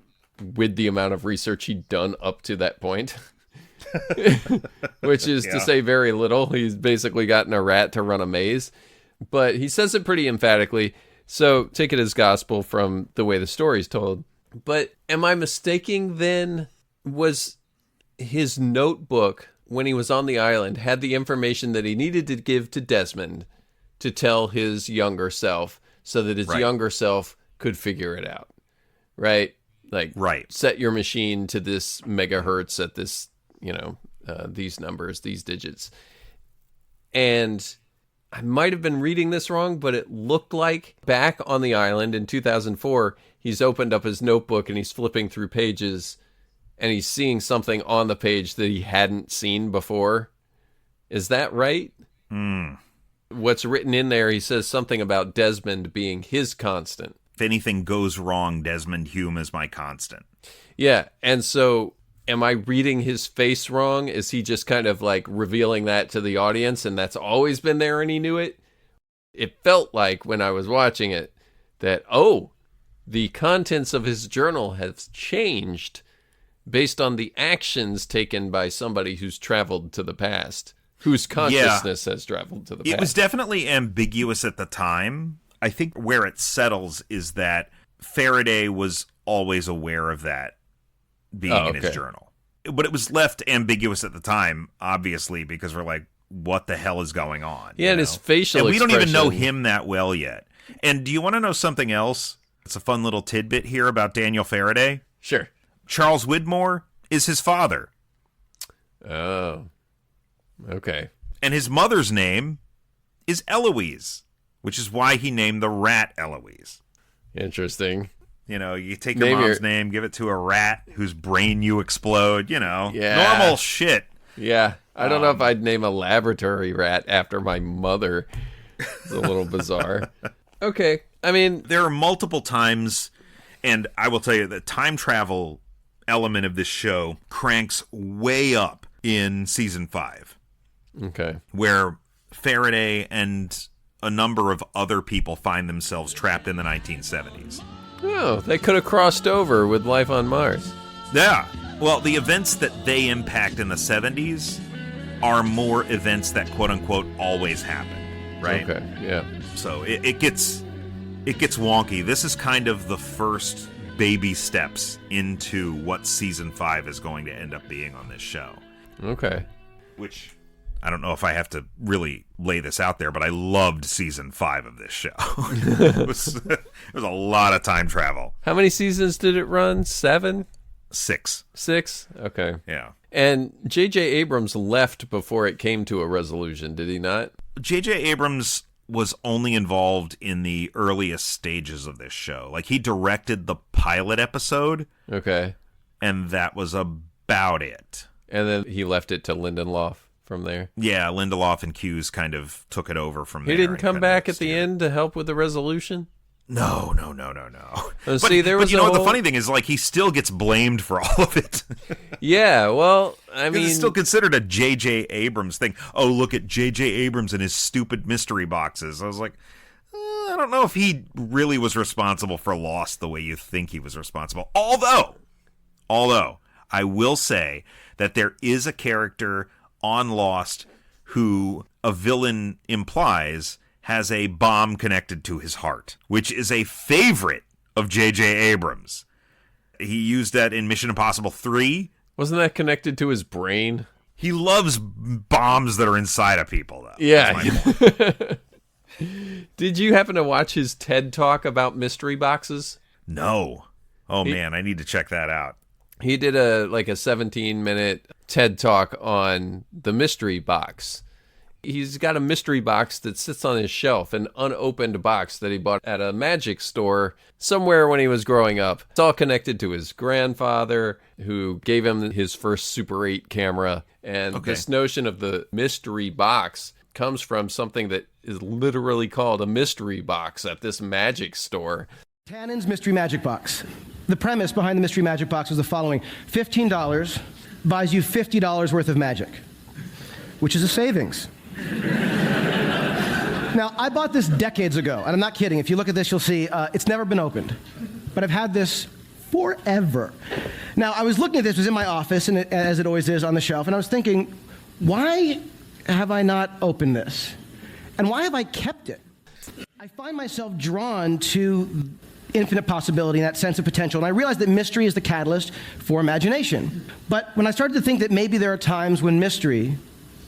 with the amount of research he'd done up to that point. Which is to say very little. He's basically gotten a rat to run a maze. But he says it pretty emphatically, so take it as gospel from the way the story's told. But am I mistaken then? Was his notebook, when he was on the island, had the information that he needed to give to Desmond to tell his younger self so that his younger self could figure it out, right? Like, set your machine to this megahertz at this, these numbers, these digits. And I might have been reading this wrong, but it looked like back on the island in 2004, he's opened up his notebook and he's flipping through pages and he's seeing something on the page that he hadn't seen before. Is that right? What's written in there, he says something about Desmond being his constant. If anything goes wrong, Desmond Hume is my constant. Yeah, and so am I reading his face wrong? Is he just kind of like revealing that to the audience and that's always been there and he knew it? It felt like when I was watching it that, the contents of his journal have changed based on the actions taken by somebody who's traveled to the past, whose consciousness has traveled to the past. It was definitely ambiguous at the time. I think where it settles is that Faraday was always aware of that being in his journal. But it was left ambiguous at the time, obviously, because we're like, what the hell is going on? Yeah, and his facial expression. We don't even know expression. him that well yet. And do you want to know something else? It's a fun little tidbit here about Daniel Faraday. Sure. Charles Widmore is his father. Oh, okay. And his mother's name is Eloise, which is why he named the rat Eloise. Interesting. You take your mom's name, give it to a rat whose brain you explode, normal shit. Yeah. I don't know if I'd name a laboratory rat after my mother. It's a little bizarre. Okay. I mean, there are multiple times, and I will tell you, the time travel element of this show cranks way up in season 5. Okay. Where Faraday and a number of other people find themselves trapped in the 1970s. Oh, they could have crossed over with life on Mars. Yeah. Well, the events that they impact in the 70s are more events that, quote-unquote, always happen, right? Okay, yeah. So it gets wonky. This is kind of the first baby steps into what season 5 is going to end up being on this show. Okay. Which, I don't know if I have to really lay this out there, but I loved season 5 of this show. It was a lot of time travel. How many seasons did it run? 7? 6. 6? Okay. Yeah. And J.J. Abrams left before it came to a resolution, did he not? J.J. Abrams was only involved in the earliest stages of this show. Like, he directed the pilot episode. Okay. And that was about it. And then he left it to Lindelof from there? Yeah, Lindelof and Hughes kind of took it over from there. He didn't come back at the end to help with the resolution? No. But see, there was what the funny thing is, like, he still gets blamed for all of it. Yeah, well, I mean, it's still considered a J.J. Abrams thing. Oh, look at J.J. Abrams and his stupid mystery boxes. I was like, I don't know if he really was responsible for Lost the way you think he was responsible. Although, I will say that there is a character on Lost who a villain implies has a bomb connected to his heart, which is a favorite of J.J. Abrams. He used that in Mission Impossible 3. Wasn't that connected to his brain? He loves bombs that are inside of people, though. Yeah. Did you happen to watch his TED Talk about mystery boxes? No. Oh, man, I need to check that out. He did a 17-minute TED Talk on the mystery box. He's got a mystery box that sits on his shelf, an unopened box that he bought at a magic store somewhere when he was growing up. It's all connected to his grandfather, who gave him his first Super 8 camera. And this notion of the mystery box comes from something that is literally called a mystery box at this magic store. Tannen's Mystery Magic Box. The premise behind the Mystery Magic Box was the following. $15 buys you $50 worth of magic, which is a savings. Now, I bought this decades ago, and I'm not kidding. If you look at this, you'll see it's never been opened. But I've had this forever. Now, I was looking at this, it was in my office, and as it always is on the shelf, and I was thinking, why have I not opened this? And why have I kept it? I find myself drawn to infinite possibility and that sense of potential, and I realized that mystery is the catalyst for imagination. But when I started to think that maybe there are times when mystery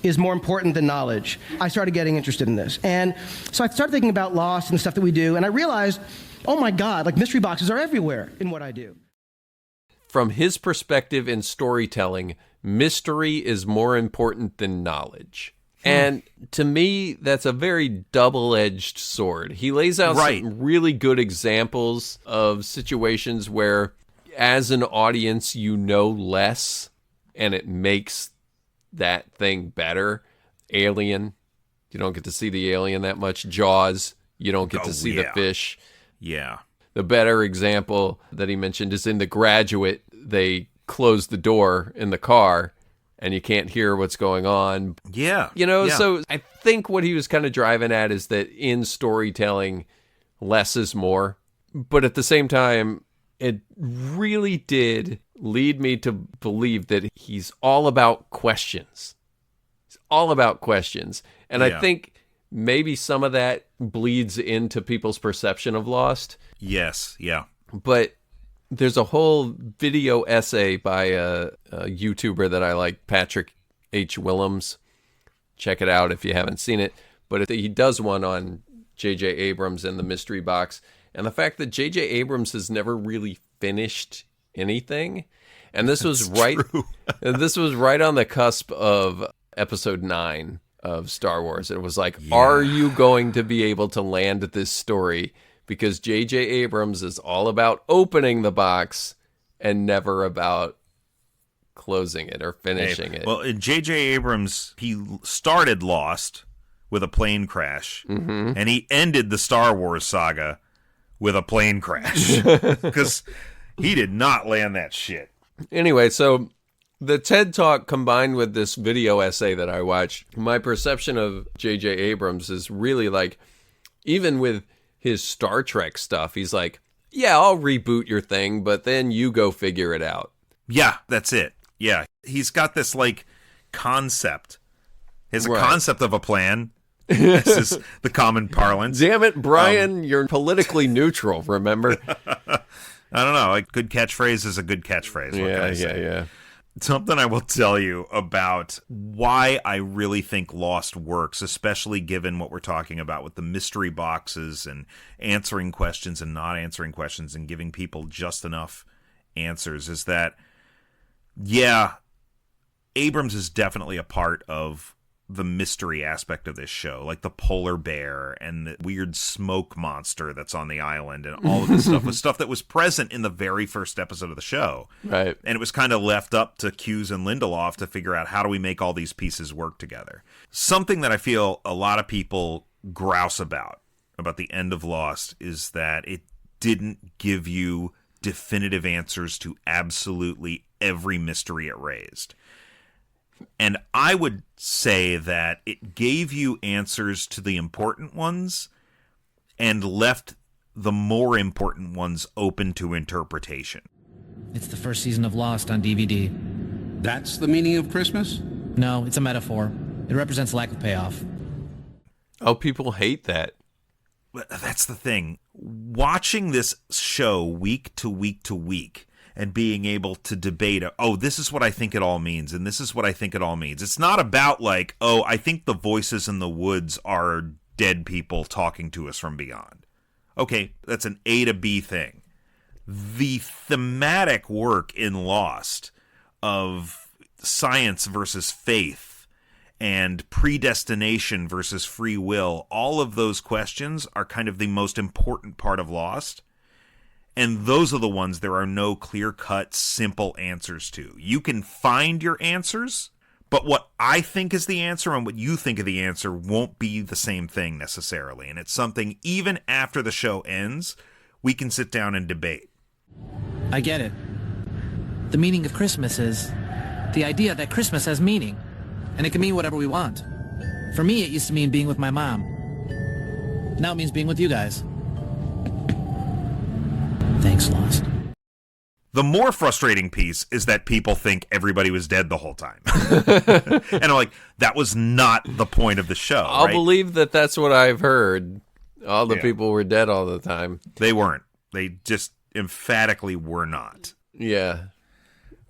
is more important than knowledge, I started getting interested in this. And so I started thinking about Lost and the stuff that we do, and I realized, oh my God, like mystery boxes are everywhere in what I do. From his perspective in storytelling, mystery is more important than knowledge. And to me, that's a very double-edged sword. He lays out some really good examples of situations where, as an audience, you know less, and it makes that thing better. Alien, you don't get to see the alien that much. Jaws, you don't get to see the fish. Yeah. The better example that he mentioned is in The Graduate. They close the door in the car and you can't hear what's going on. Yeah. So I think what he was kind of driving at is that in storytelling, less is more. But at the same time, it really did lead me to believe that he's all about questions. He's all about questions. And I think maybe some of that bleeds into people's perception of Lost. Yes, yeah. But there's a whole video essay by a YouTuber that I like, Patrick H. Willems. Check it out if you haven't seen it. But he does one on J.J. Abrams and the mystery box. And the fact that J.J. Abrams has never really finished anything. And this was this was right on the cusp of episode 9 of Star Wars. It was like, are you going to be able to land this story? Because J.J. Abrams is all about opening the box and never about closing it or finishing it. Well, J.J. Abrams, he started Lost with a plane crash, and he ended the Star Wars saga with a plane crash. Because he did not land that shit. Anyway, so the TED Talk combined with this video essay that I watched, my perception of J.J. Abrams is really like, even with his Star Trek stuff, he's like, yeah, I'll reboot your thing, but then you go figure it out. Yeah, that's it. Yeah, he's got this, like, concept. He has a concept of a plan. This is the common parlance. Damn it, Brian, you're politically neutral, remember? I don't know. Like, good catchphrase is a good catchphrase. What can I say? Yeah. Something I will tell you about why I really think Lost works, especially given what we're talking about with the mystery boxes and answering questions and not answering questions and giving people just enough answers, is that, yeah, Abrams is definitely a part of the mystery aspect of this show, like the polar bear and the weird smoke monster that's on the island and all of this stuff was stuff that was present in the very first episode of the show. Right. And it was kind of left up to Hughes and Lindelof to figure out how do we make all these pieces work together. Something that I feel a lot of people grouse about the end of Lost is that it didn't give you definitive answers to absolutely every mystery it raised. And I would say that it gave you answers to the important ones and left the more important ones open to interpretation. It's the first season of Lost on DVD. That's the meaning of Christmas? No, it's a metaphor. It represents lack of payoff. Oh, people hate that. That's the thing. Watching this show week to week to week and being able to debate, oh, this is what I think it all means, and this is what I think it all means. It's not about like, oh, I think the voices in the woods are dead people talking to us from beyond. Okay, that's an A to B thing. The thematic work in Lost of science versus faith and predestination versus free will, all of those questions are kind of the most important part of Lost. And those are the ones there are no clear-cut, simple answers to. You can find your answers, but what I think is the answer and what you think of the answer won't be the same thing necessarily. And it's something, even after the show ends, we can sit down and debate. I get it. The meaning of Christmas is the idea that Christmas has meaning, and it can mean whatever we want. For me, it used to mean being with my mom. Now it means being with you guys. Thanks, Lost. The more frustrating piece is that people think everybody was dead the whole time. And I'm like, that was not the point of the show. I'll right? believe that that's what I've heard. All the people were dead all the time. They weren't. They just emphatically were not. Yeah.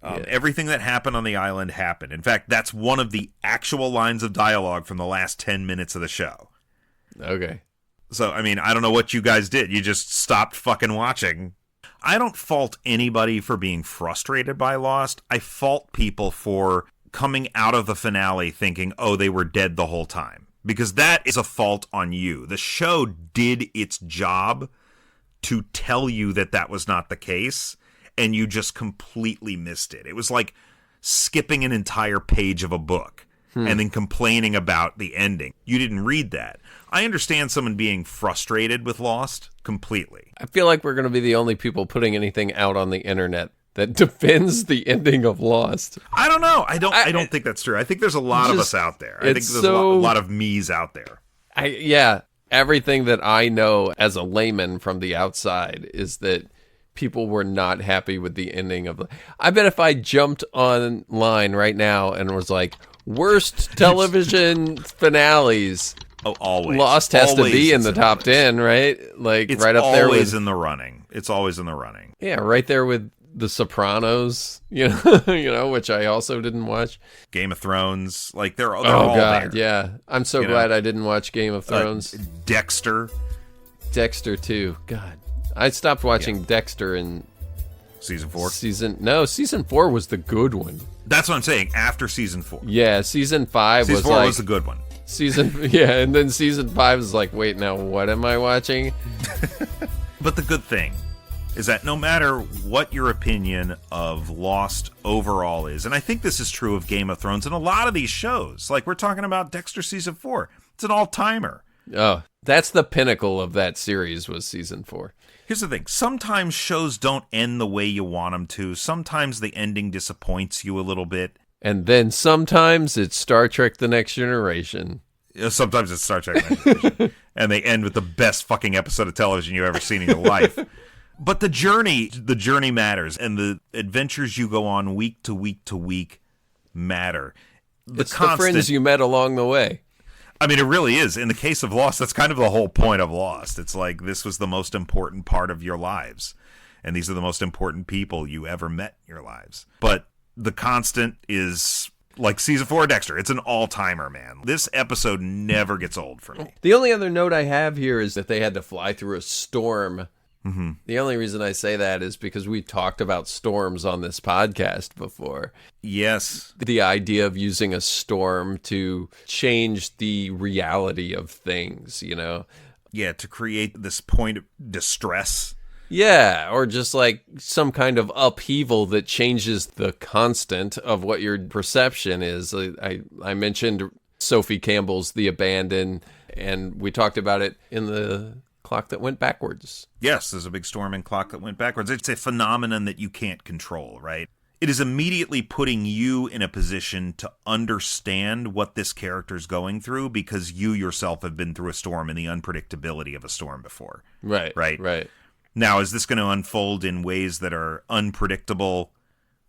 Everything that happened on the island happened. In fact, that's one of the actual lines of dialogue from the last 10 minutes of the show. Okay. So, I mean, I don't know what you guys did. You just stopped fucking watching. I don't fault anybody for being frustrated by Lost. I fault people for coming out of the finale thinking, oh, they were dead the whole time. Because that is a fault on you. The show did its job to tell you that that was not the case, and you just completely missed it. It was like skipping an entire page of a book and then complaining about the ending. You didn't read that. I understand someone being frustrated with Lost completely. I feel like we're going to be the only people putting anything out on the internet that defends the ending of Lost. I don't know. I don't think that's true. I think there's a lot of us out there. I think there's a lot of me's out there. Everything that I know as a layman from the outside is that people were not happy with the ending of I bet if I jumped online right now and was like, worst television finales. Oh, always. Lost has to be in the top 10, right? Like it's right up there with... always in the running. It's always in the running. Yeah, right there with The Sopranos, you know, which I also didn't watch. Game of Thrones, like they're all there. Yeah. I'm so glad I didn't watch Game of Thrones. Dexter too. God. I stopped watching Dexter in season 4. Season 4 was the good one. That's what I'm saying. After season 4. Yeah, season 5 season was 4 like was the good one. And then season 5 is like, wait, now what am I watching? But the good thing is that no matter what your opinion of Lost overall is, and I think this is true of Game of Thrones and a lot of these shows, like we're talking about Dexter season 4, it's an all-timer. Oh, that's the pinnacle of that series was season 4. Here's the thing. Sometimes shows don't end the way you want them to. Sometimes the ending disappoints you a little bit. And then sometimes it's Star Trek The Next Generation. Sometimes it's Star Trek The Next Generation. And they end with the best fucking episode of television you've ever seen in your life. But the journey matters. And the adventures you go on week to week to week matter. The friends you met along the way. I mean, it really is. In the case of Lost, that's kind of the whole point of Lost. It's like this was the most important part of your lives. And these are the most important people you ever met in your lives. But the constant is like season 4 of Dexter. It's an all-timer, man. This episode never gets old for me. The only other note I have here is that they had to fly through a storm. Mm-hmm. The only reason I say that is because we talked about storms on this podcast before. Yes. The idea of using a storm to change the reality of things, you know? Yeah, to create this point of distress. Yeah, or just like some kind of upheaval that changes the constant of what your perception is. I mentioned Sophie Campbell's The Abandoned, and we talked about it in the Clock That Went Backwards. Yes, there's a big storm in Clock That Went Backwards. It's a phenomenon that you can't control, right? It is immediately putting you in a position to understand what this character's going through because you yourself have been through a storm and the unpredictability of a storm before. Right. Now, is this going to unfold in ways that are unpredictable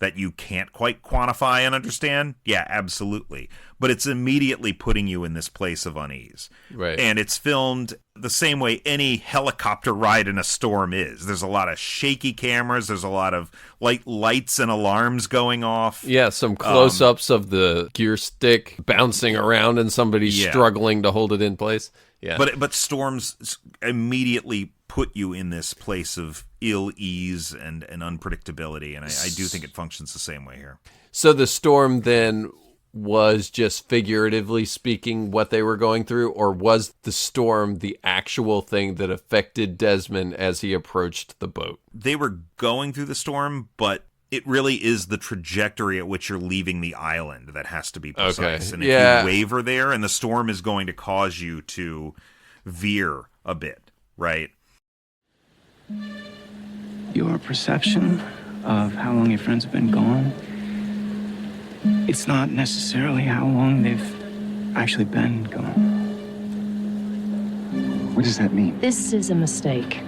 that you can't quite quantify and understand? Yeah, absolutely. But it's immediately putting you in this place of unease. Right. And it's filmed the same way any helicopter ride in a storm is. There's a lot of shaky cameras. There's a lot of lights and alarms going off. Yeah, some close-ups of the gear stick bouncing around and somebody struggling to hold it in place. Yeah. But storms immediately put you in this place of ill ease and unpredictability, and I do think it functions the same way here. So the storm then was just figuratively speaking what they were going through, or was the storm the actual thing that affected Desmond as he approached the boat? They were going through the storm, but it really is the trajectory at which you're leaving the island that has to be precise. Okay. And if you waver there, and the storm is going to cause you to veer a bit, right? Your perception of how long your friends have been gone, it's not necessarily how long they've actually been gone. What does that mean? This is a mistake.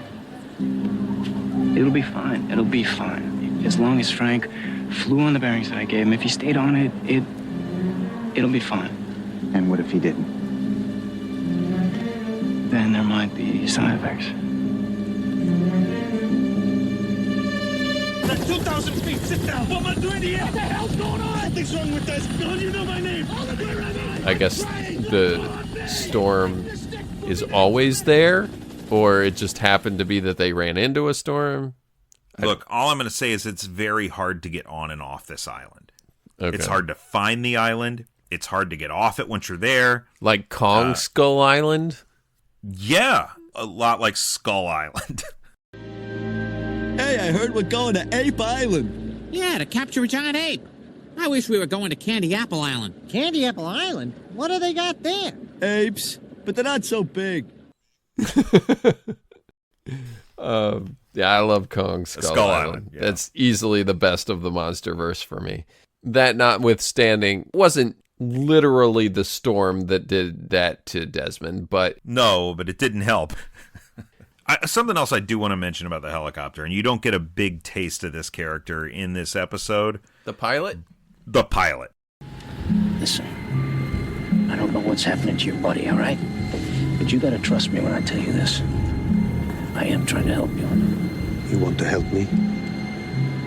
It'll be fine. It'll be fine. As long as Frank flew on the bearings that I gave him, if he stayed on it, it'll be fine. And what if he didn't? Then there might be side effects. That's 2,000 feet. Sit down. What am I doing here? What the hell's going on? Nothing's wrong with this. Don't you know my name? I guess the storm is always there, or it just happened to be that they ran into a storm. Look, all I'm going to say is it's very hard to get on and off this island. Okay. It's hard to find the island. It's hard to get off it once you're there. Like Kong Skull Island? Yeah, a lot like Skull Island. Hey, I heard we're going to Ape Island. Yeah, to capture a giant ape. I wish we were going to Candy Apple Island. Candy Apple Island? What do they got there? Apes, but they're not so big. Yeah, I love Kong Skull Island. Yeah. That's easily the best of the MonsterVerse for me. That notwithstanding, wasn't literally the storm that did that to Desmond, but... No, but it didn't help. Something else I do want to mention about the helicopter, and you don't get a big taste of this character in this episode. The pilot? The pilot. Listen, I don't know what's happening to your buddy, all right? But you gotta trust me when I tell you this. I am trying to help you. You want to help me?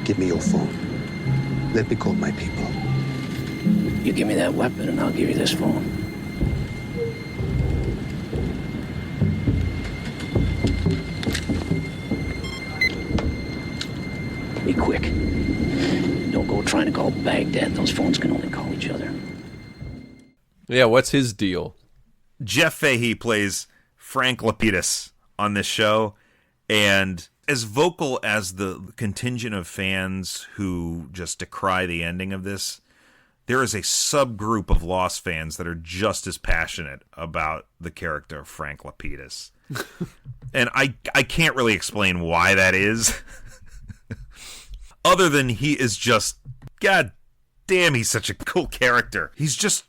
Give me your phone. Let me call my people. You give me that weapon and I'll give you this phone. Be quick. Don't go trying to call Baghdad. Those phones can only call each other. Yeah, what's his deal? Jeff Fahey plays Frank Lapidus on this show, and as vocal as the contingent of fans who just decry the ending of this, there is a subgroup of Lost fans that are just as passionate about the character of Frank Lapidus. And I can't really explain why that is. Other than he is just, god damn, he's such a cool character. He's just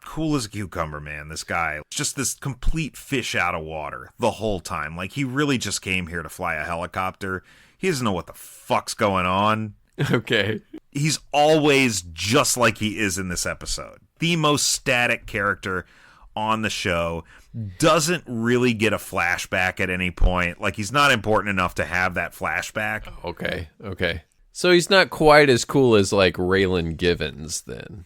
cool as a cucumber, man, this guy. Just this complete fish out of water the whole time. Like, he really just came here to fly a helicopter. He doesn't know what the fuck's going on. Okay. He's always just like he is in this episode. The most static character on the show. Doesn't really get a flashback at any point. Like, he's not important enough to have that flashback. Okay. So he's not quite as cool as, like, Raylan Givens, then.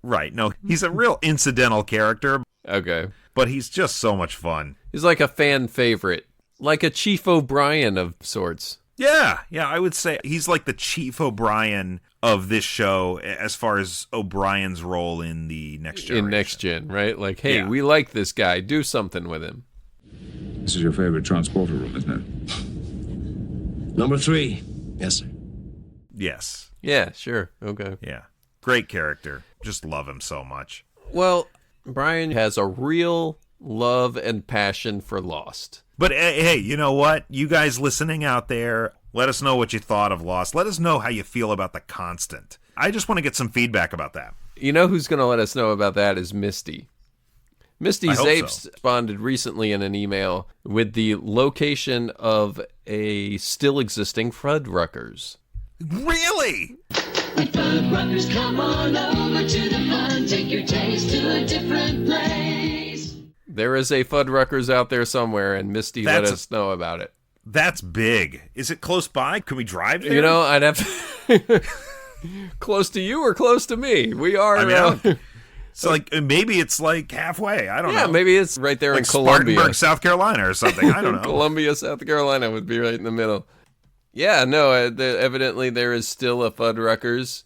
Right. No, he's a real incidental character. Okay. But he's just so much fun. He's like a fan favorite. Like a Chief O'Brien of sorts. Yeah, I would say he's like the Chief O'Brien of this show as far as O'Brien's role in the Next Generation. In Next Gen, right? Like, hey, we like this guy. Do something with him. This is your favorite transporter room, isn't it? Number 3. Yes, sir. Yes. Yeah, sure. Okay. Yeah. Great character. Just love him so much. Well, Brian has a real love and passion for Lost. But hey, you know what? You guys listening out there, let us know what you thought of Lost. Let us know how you feel about The Constant. I just want to get some feedback about that. You know who's going to let us know about that is Misty. Misty Zapes responded recently in an email with the location of a still existing Fuddruckers. Really? Fuddruckers, come on over to the fun. Take your taste to a different place. There is a Fuddruckers out there somewhere, and Misty let us know about it. That's big. Is it close by? Can we drive there? You know, I'd have to... Close to you or close to me? We are... So, like, maybe it's like halfway. I don't know. Yeah, maybe it's right there like in Columbia. Spartanburg, South Carolina or something. I don't know. Columbia, South Carolina would be right in the middle. Yeah, no, evidently there is still a Fuddruckers.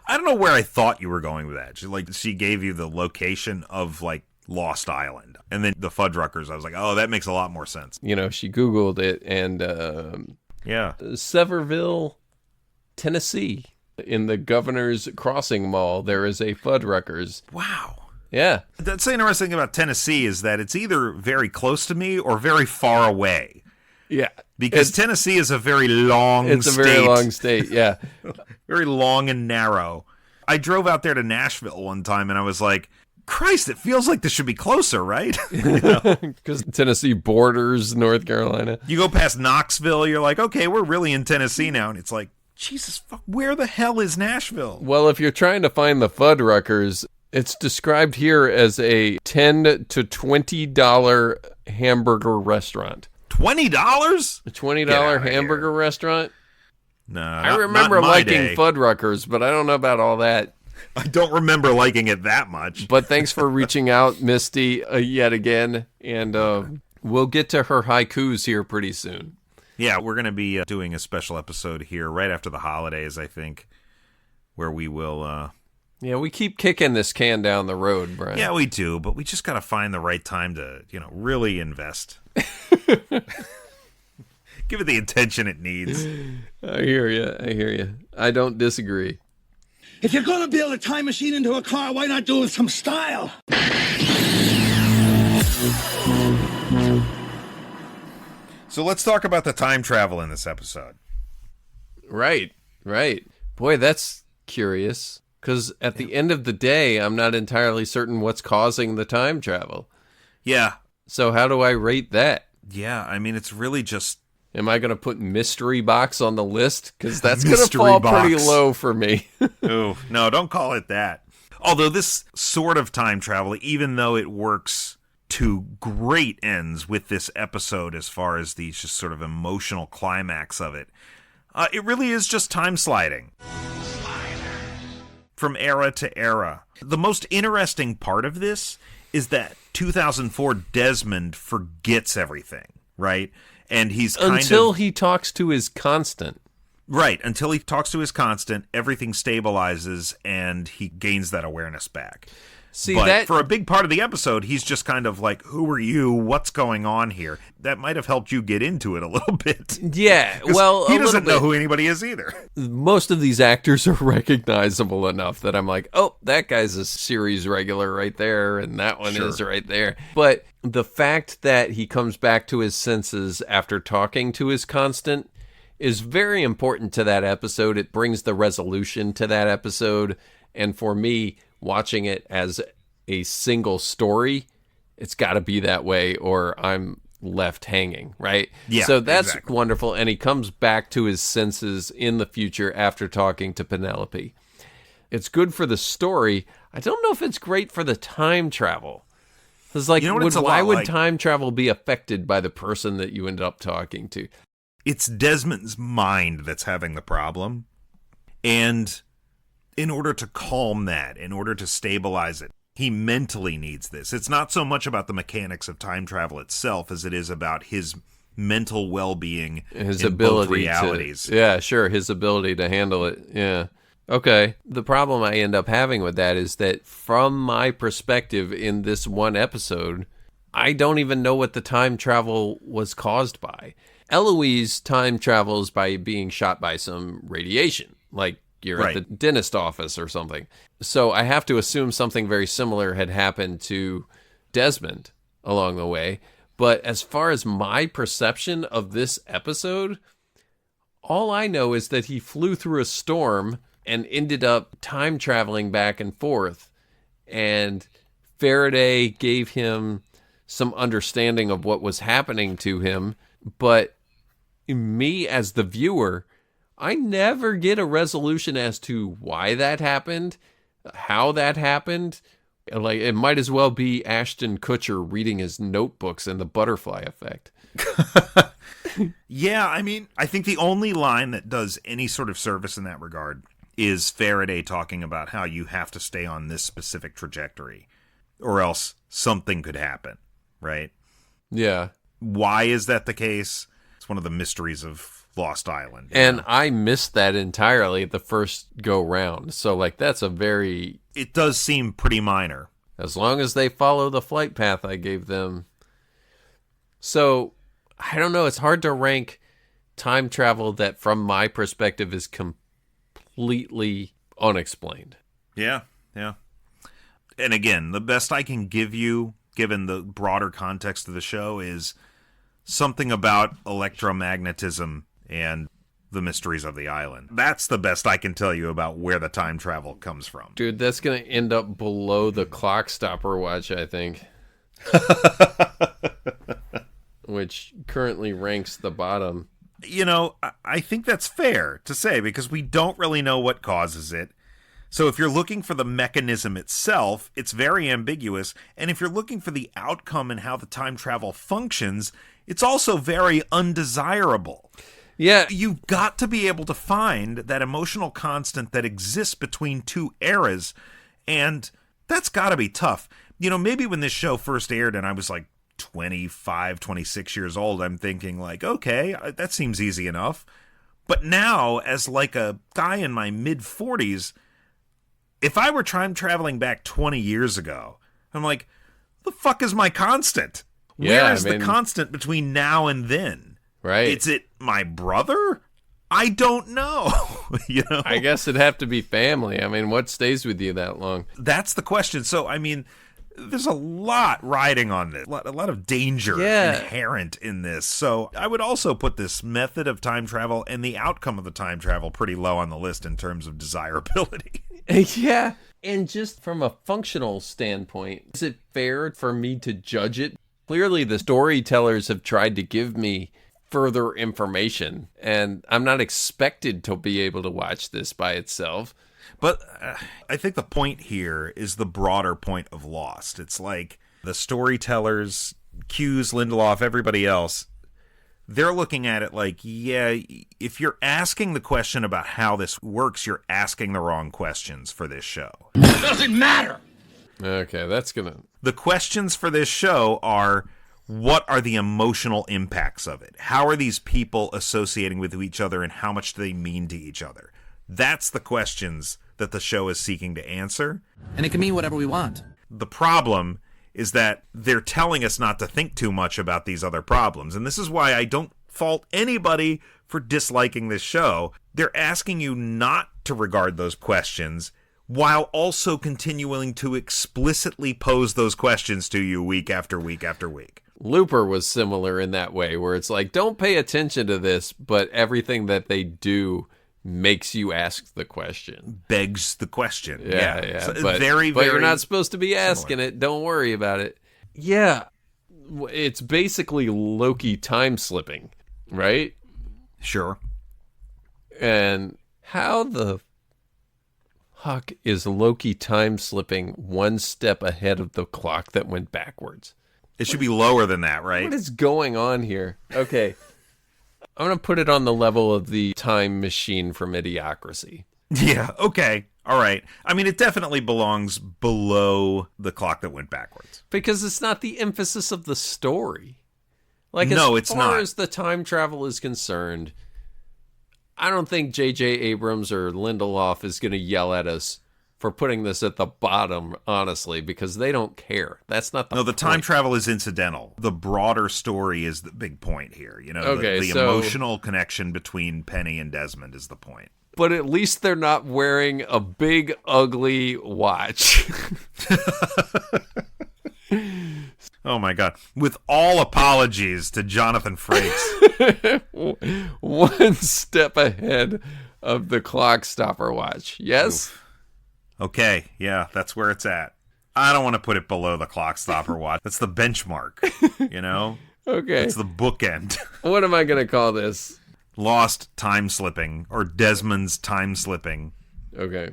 I don't know where I thought you were going with that. She gave you the location of, like, Lost Island. And then the Fuddruckers, I was like, oh, that makes a lot more sense. You know, she Googled it, and Severville, Tennessee. In the Governor's Crossing Mall, there is a Fuddruckers. Wow. Yeah. That's the interesting thing about Tennessee is that it's either very close to me or very far away. Yeah. Because Tennessee is a very long state. It's a very long state, yeah. Very long and narrow. I drove out there to Nashville one time, and I was like, Christ, it feels like this should be closer, right? Because Tennessee borders North Carolina. You go past Knoxville, you're like, okay, we're really in Tennessee now. And it's like, Jesus, fuck, where the hell is Nashville? Well, if you're trying to find the Fuddruckers, it's described here as a $10 to $20 hamburger restaurant. $20? A $20 hamburger restaurant? No, I remember liking Fuddruckers, but I don't know about all that. I don't remember liking it that much. But thanks for reaching out, Misty, yet again. And we'll get to her haikus here pretty soon. Yeah, we're going to be doing a special episode here right after the holidays, I think, where we will... Yeah, we keep kicking this can down the road, Brian. Yeah, we do, but we just got to find the right time to, really invest. Give it the attention it needs. I hear you. I don't disagree. If you're going to build a time machine into a car, why not do it with some style? So let's talk about the time travel in this episode. Right. Boy, that's curious. Because at the end of the day, I'm not entirely certain what's causing the time travel. Yeah. So how do I rate that? Yeah, I mean, it's really just... Am I going to put mystery box on the list? Because that's going to fall pretty low for me. Ooh, no, don't call it that. Although this sort of time travel, even though it works to great ends with this episode as far as the just sort of emotional climax of it, it really is just time sliding. From era to era. The most interesting part of this is that 2004 Desmond forgets everything, right? And he's until he talks to his constant. Right, until he talks to his constant, everything stabilizes and he gains that awareness back. See, but that for a big part of the episode, he's just kind of like, who are you? What's going on here? That might have helped you get into it a little bit. Yeah, well, he doesn't know who anybody is either. Most of these actors are recognizable enough that I'm like, oh, that guy's a series regular right there, and that one is right there. But the fact that he comes back to his senses after talking to his constant is very important to that episode. It brings the resolution to that episode. And for me, watching it as a single story, it's got to be that way or I'm left hanging, right? Yeah, so that's exactly. wonderful. And he comes back to his senses in the future after talking to Penelope. It's good for the story. I don't know if it's great for the time travel. It's like, why would time travel be affected by the person that you end up talking to? It's Desmond's mind that's having the problem. And in order to calm that, in order to stabilize it, he mentally needs this. It's not so much about the mechanics of time travel itself as it is about his mental well-being, his in ability both realities. His ability to handle it. Yeah. Okay. The problem I end up having with that is that from my perspective in this one episode, I don't even know what the time travel was caused by. Eloise time travels by being shot by some radiation, like you're at the dentist office or something. So I have to assume something very similar had happened to Desmond along the way. But as far as my perception of this episode, all I know is that he flew through a storm and ended up time traveling back and forth. And Faraday gave him some understanding of what was happening to him. But me as the viewer, I never get a resolution as to why that happened, how that happened. Like, it might as well be Ashton Kutcher reading his notebooks and the butterfly effect. Yeah, I mean, I think the only line that does any sort of service in that regard is Faraday talking about how you have to stay on this specific trajectory or else something could happen, right? Yeah. Why is that the case? It's one of the mysteries of Lost Island. And I missed that entirely the first go round. So, like, that's a very... It does seem pretty minor. As long as they follow the flight path I gave them. So, I don't know. It's hard to rank time travel that, from my perspective, is completely unexplained. Yeah. And again, the best I can give you, given the broader context of the show, is something about electromagnetism and The Mysteries of the Island. That's the best I can tell you about where the time travel comes from. Dude, that's going to end up below the Clock Stopper Watch, I think. Which currently ranks the bottom. You know, I think that's fair to say because we don't really know what causes it. So if you're looking for the mechanism itself, it's very ambiguous. And if you're looking for the outcome and how the time travel functions, it's also very undesirable. Yeah. You've got to be able to find that emotional constant that exists between two eras. And that's got to be tough. You know, maybe when this show first aired and I was like 25, 26 years old, I'm thinking like, okay, that seems easy enough. But now, as like a guy in my mid-40s, if I were time traveling back 20 years ago, I'm like, the fuck is my constant? Yeah, Where is the constant between now and then? Right. Is it my brother? I don't know. You know? I guess it'd have to be family. I mean, what stays with you that long? That's the question. So, I mean, there's a lot riding on this, a lot of danger inherent in this. So I would also put this method of time travel and the outcome of the time travel pretty low on the list in terms of desirability. Yeah. And just from a functional standpoint, is it fair for me to judge it? Clearly, the storytellers have tried to give me further information, and I'm not expected to be able to watch this by itself. But I think the point here is the broader point of Lost. It's like the storytellers, Hughes, Lindelof, everybody else, they're looking at it like, yeah, if you're asking the question about how this works, you're asking the wrong questions for this show. It doesn't matter! Okay, that's gonna... The questions for this show are, what are the emotional impacts of it? How are these people associating with each other, and how much do they mean to each other? That's the questions that the show is seeking to answer. And it can mean whatever we want. The problem is that they're telling us not to think too much about these other problems. And this is why I don't fault anybody for disliking this show. They're asking you not to regard those questions while also continuing to explicitly pose those questions to you week after week after week. Looper was similar in that way, where it's like, don't pay attention to this, but everything that they do makes you ask the question. Begs the question. Yeah. So But you're not supposed to be asking it. Don't worry about it. Yeah. It's basically Loki time slipping, right? Sure. And how the fuck is Loki time slipping one step ahead of the clock that went backwards? It should be lower than that, right? What is going on here? Okay. I'm going to put it on the level of the time machine from Idiocracy. Yeah, okay. All right. I mean, it definitely belongs below the clock that went backwards. Because it's not the emphasis of the story. Like, no, as far as the time travel is concerned, I don't think J.J. Abrams or Lindelof is going to yell at us for putting this at the bottom, honestly, because they don't care. That's not the point. No, the time travel is incidental. The broader story is the big point here. You know, okay, the emotional connection between Penny and Desmond is the point. But at least they're not wearing a big, ugly watch. Oh, my God. With all apologies to Jonathan Frakes. One step ahead of the clock stopper watch. Yes? Oof. Okay, yeah, that's where it's at. I don't want to put it below the clock stopper watch. That's the benchmark, you know? Okay. That's the bookend. What am I going to call this? Lost time slipping, or Desmond's time slipping. Okay.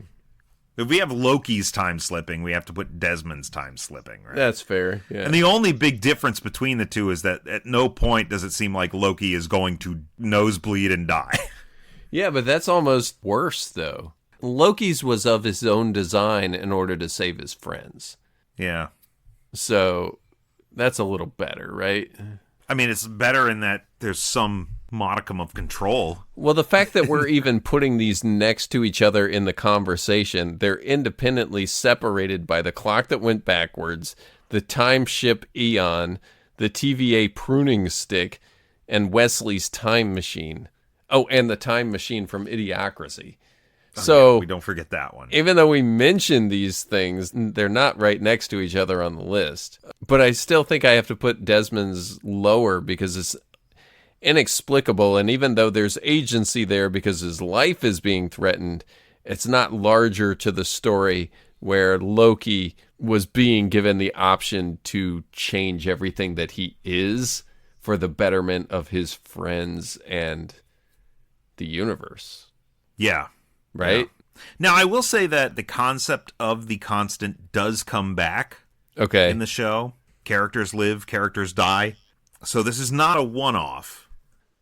If we have Loki's time slipping, we have to put Desmond's time slipping, right? That's fair, yeah. And the only big difference between the two is that at no point does it seem like Loki is going to nosebleed and die. Yeah, but that's almost worse, though. Loki's was of his own design in order to save his friends. Yeah. So that's a little better, right? I mean, it's better in that there's some modicum of control. Well, the fact that we're even putting these next to each other in the conversation, they're independently separated by the clock that went backwards, the time ship Eon, the TVA pruning stick, and Wesley's time machine. Oh, and the time machine from Idiocracy. So we don't forget that one. Even though we mention these things, they're not right next to each other on the list. But I still think I have to put Desmond's lower because inexplicable. And even though there's agency there because his life is being threatened, it's not larger to the story where Loki was being given the option to change everything that he is for the betterment of his friends and the universe. Yeah. Right? Yeah. Now, I will say that the concept of the constant does come back in the show. Characters live, characters die. So this is not a one-off.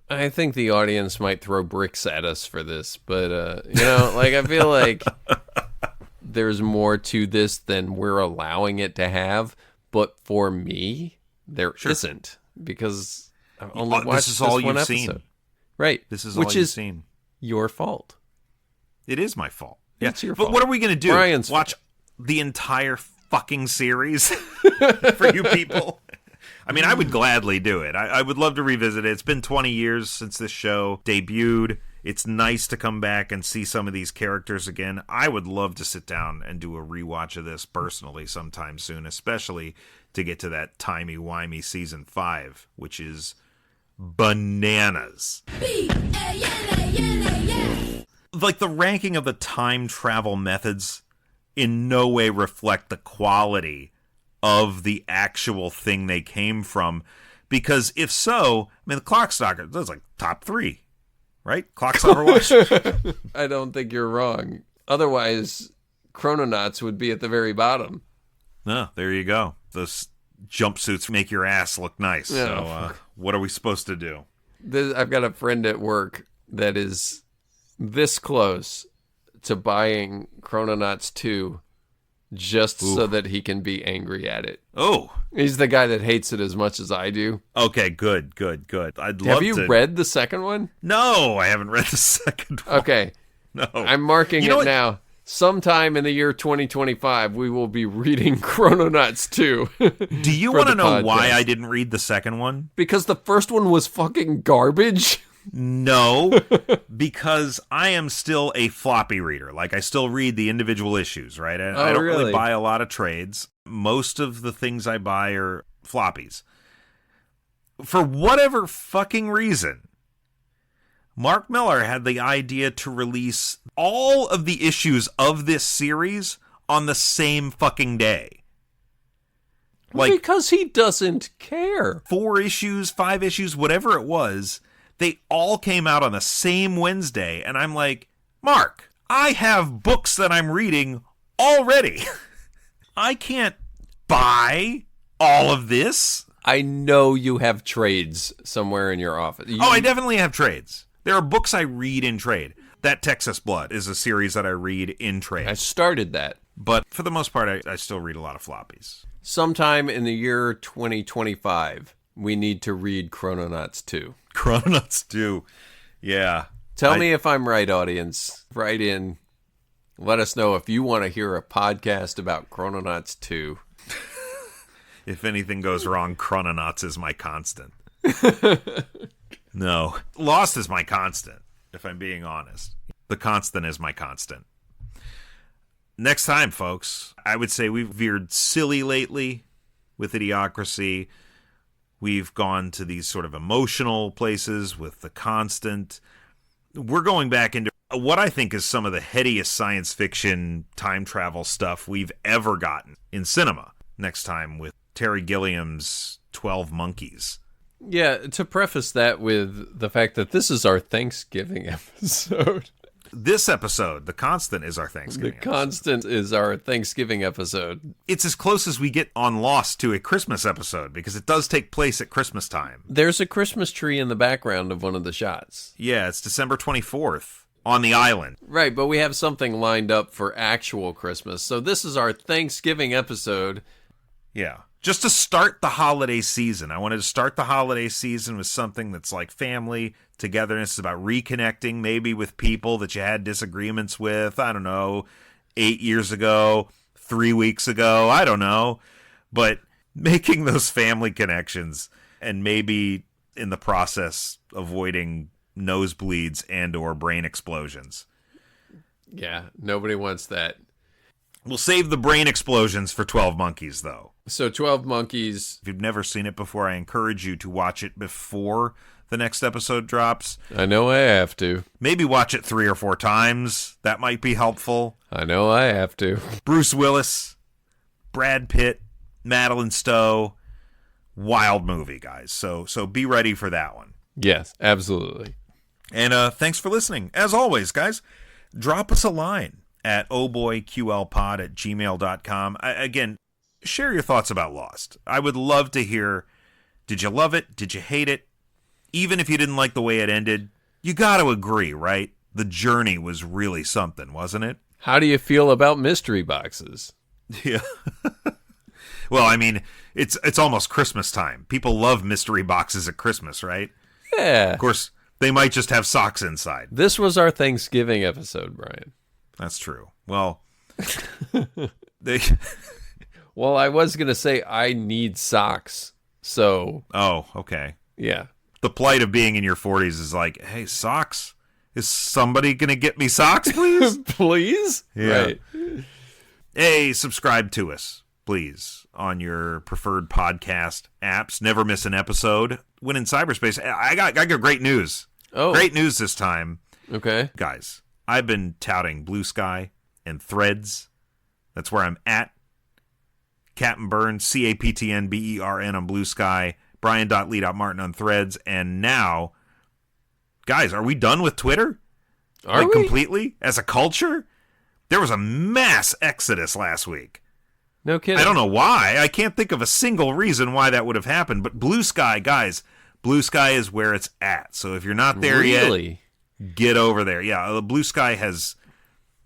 I think the audience might throw bricks at us for this, but, I feel like there's more to this than we're allowing it to have. But for me, there isn't, because I've only watched this is all one you've episode. seen. Right. This is Which all you've is seen. Your fault. It is my fault. Yeah. It's your but fault. what are we going to do? Brian's Watch the entire fucking series for you people? I mean, I would gladly do it. I would love to revisit it. It's been 20 years since this show debuted. It's nice to come back and see some of these characters again. I would love to sit down and do a rewatch of this personally sometime soon, especially to get to that timey-wimey season 5, which is bananas. Like, the ranking of the time travel methods in no way reflect the quality of the actual thing they came from. Because if so, I mean, the Clockstocker, that's like top 3, right? Clockstocker Watch. I don't think you're wrong. Otherwise, Chrononauts would be at the very bottom. No, there you go. Those jumpsuits make your ass look nice. Yeah. So what are we supposed to do? I've got a friend at work that is this close to buying Chrononauts 2 just so that he can be angry at it. Oh. He's the guy that hates it as much as I do. Okay, good. I'd love Have to. you read the second one? No, I haven't read the second one. Okay. No. I'm marking it now. Sometime in the year 2025, we will be reading Chrononauts 2. Do you want to know why I didn't read the second one? Because the first one was fucking garbage? No, because I am still a floppy reader. Like, I still read the individual issues, right? I don't really buy a lot of trades. Most of the things I buy are floppies. For whatever fucking reason, Mark Millar had the idea to release all of the issues of this series on the same fucking day. Like, because he doesn't care. 4 issues, 5 issues, whatever it was, they all came out on the same Wednesday. And I'm like, Mark, I have books that I'm reading already. I can't buy all of this. I know you have trades somewhere in your office. I definitely have trades. There are books I read in trade. That Texas Blood is a series that I read in trade. I started that. But for the most part, I still read a lot of floppies. Sometime in the year 2025, we need to read Chrononauts 2. Chrononauts 2. Yeah. Tell me if I'm right, audience. Write in. Let us know if you want to hear a podcast about Chrononauts 2. If anything goes wrong, Chrononauts is my constant. No. Lost is my constant, if I'm being honest. The constant is my constant. Next time, folks, I would say we've veered silly lately with Idiocracy. We've gone to these sort of emotional places with The Constant. We're going back into what I think is some of the headiest science fiction time travel stuff we've ever gotten in cinema. Next time with Terry Gilliam's 12 Monkeys. Yeah, to preface that with the fact that this is our Thanksgiving episode. This episode, The Constant, is our Thanksgiving episode. The Constant is our Thanksgiving episode. It's as close as we get on Lost to a Christmas episode, because it does take place at Christmas time. There's a Christmas tree in the background of one of the shots. Yeah, it's December 24th on the island. Right, but we have something lined up for actual Christmas. So this is our Thanksgiving episode. Yeah. Just to start the holiday season. I wanted to start the holiday season with something that's like family, togetherness. It's about reconnecting maybe with people that you had disagreements with, I don't know, 8 years ago, 3 weeks ago, I don't know. But making those family connections and maybe in the process avoiding nosebleeds and or brain explosions. Yeah, nobody wants that. We'll save the brain explosions for 12 Monkeys, though. So 12 Monkeys. If you've never seen it before, I encourage you to watch it before the next episode drops. I know I have to. Maybe watch it 3 or 4 times. That might be helpful. I know I have to. Bruce Willis, Brad Pitt, Madeline Stowe. Wild movie, guys. So be ready for that one. Yes, absolutely. And thanks for listening. As always, guys, drop us a line at ohboyqlpod@gmail.com. Again, share your thoughts about Lost. I would love to hear, did you love it? Did you hate it? Even if you didn't like the way it ended, you got to agree, right? The journey was really something, wasn't it? How do you feel about mystery boxes? Yeah. Well, I mean, it's almost Christmas time. People love mystery boxes at Christmas, right? Yeah. Of course, they might just have socks inside. This was our Thanksgiving episode, Brian. That's true. Well, Well, I was going to say I need socks. So. Oh, okay. Yeah. The plight of being in your 40s is like, hey, socks? Is somebody going to get me socks, please? Please? Yeah. Right. Hey, subscribe to us, please, on your preferred podcast apps. Never miss an episode. When in cyberspace, I got great news. Oh. Great news this time. Okay. Guys, I've been touting Blue Sky and Threads. That's where I'm at. Captain Burns, CaptnBern on Blue Sky. Brian.Lee.Martin on Threads. And now, guys, are we done with Twitter? Are we? Completely? As a culture? There was a mass exodus last week. No kidding. I don't know why. I can't think of a single reason why that would have happened. But Blue Sky, guys, Blue Sky is where it's at. So if you're not there yet, get over there. Yeah, the Blue Sky has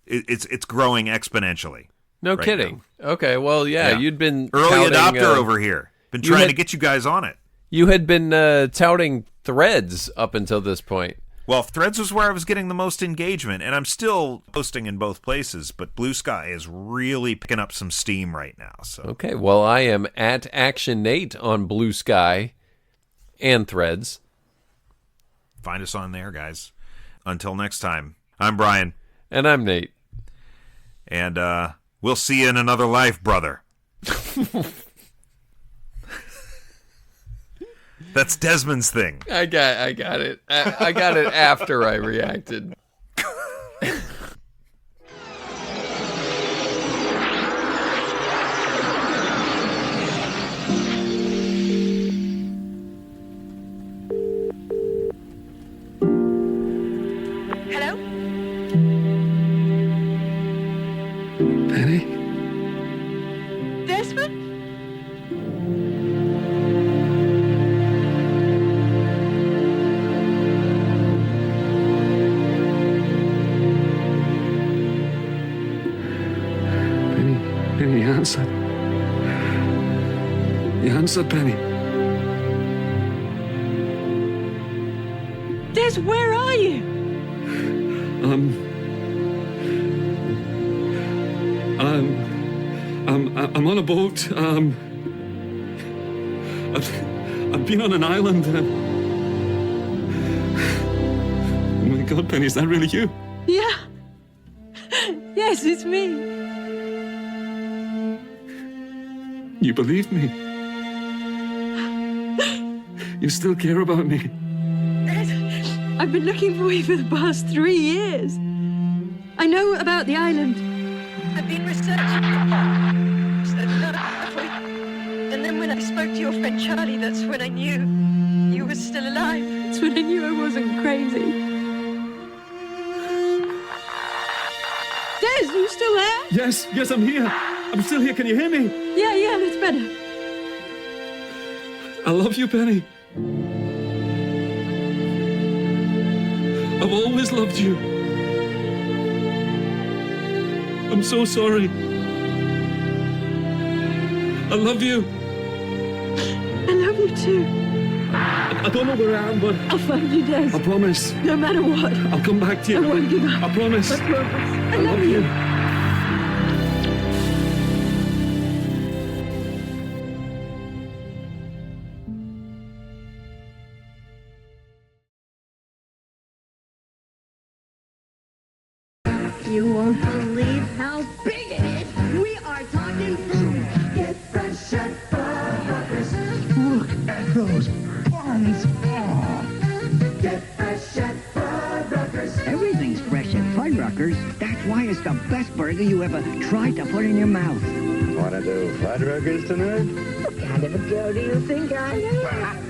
it's growing exponentially. No right kidding. now. Okay, well, yeah, you'd been early touting, adopter over here. Been trying to get you guys on it. You had been touting Threads up until this point. Well, Threads was where I was getting the most engagement, and I'm still posting in both places, but Blue Sky is really picking up some steam right now. So okay, well, I am at Action Nate on Blue Sky and Threads. Find us on there, guys. Until next time, I'm Brian. And I'm Nate. And we'll see you in another life, brother. That's Desmond's thing. I got it. I got it after I reacted. Hello? Penny? Desmond? Penny, you answered. You answered, Penny. Des, where are you? I'm on a boat. I've been on an island. Oh my God, Penny, is that really you? Yeah. Yes, it's me. You believe me? You still care about me? I've been looking for you for the past 3 years. I know about the island. I've been researching. And then when I spoke to your friend Charlie, that's when I knew you were still alive. That's when I knew I wasn't crazy. Des, you still there? Yes, I'm here. I'm still here. Can you hear me? Yeah, that's better. I love you, Penny. I've always loved you. I'm so sorry. I love you. I love you too. I don't know where I am, but I'll find you, Des. I promise. No matter what. I'll come back to you. I won't give up. I promise. I promise. I love you. You won't believe how big it is. those buns. Oh. Get fresh at Fuddruckers. Everything's fresh at Fuddruckers. That's why it's the best burger you ever tried to put in your mouth. Want to do Fuddruckers tonight? What kind of a girl do you think I am?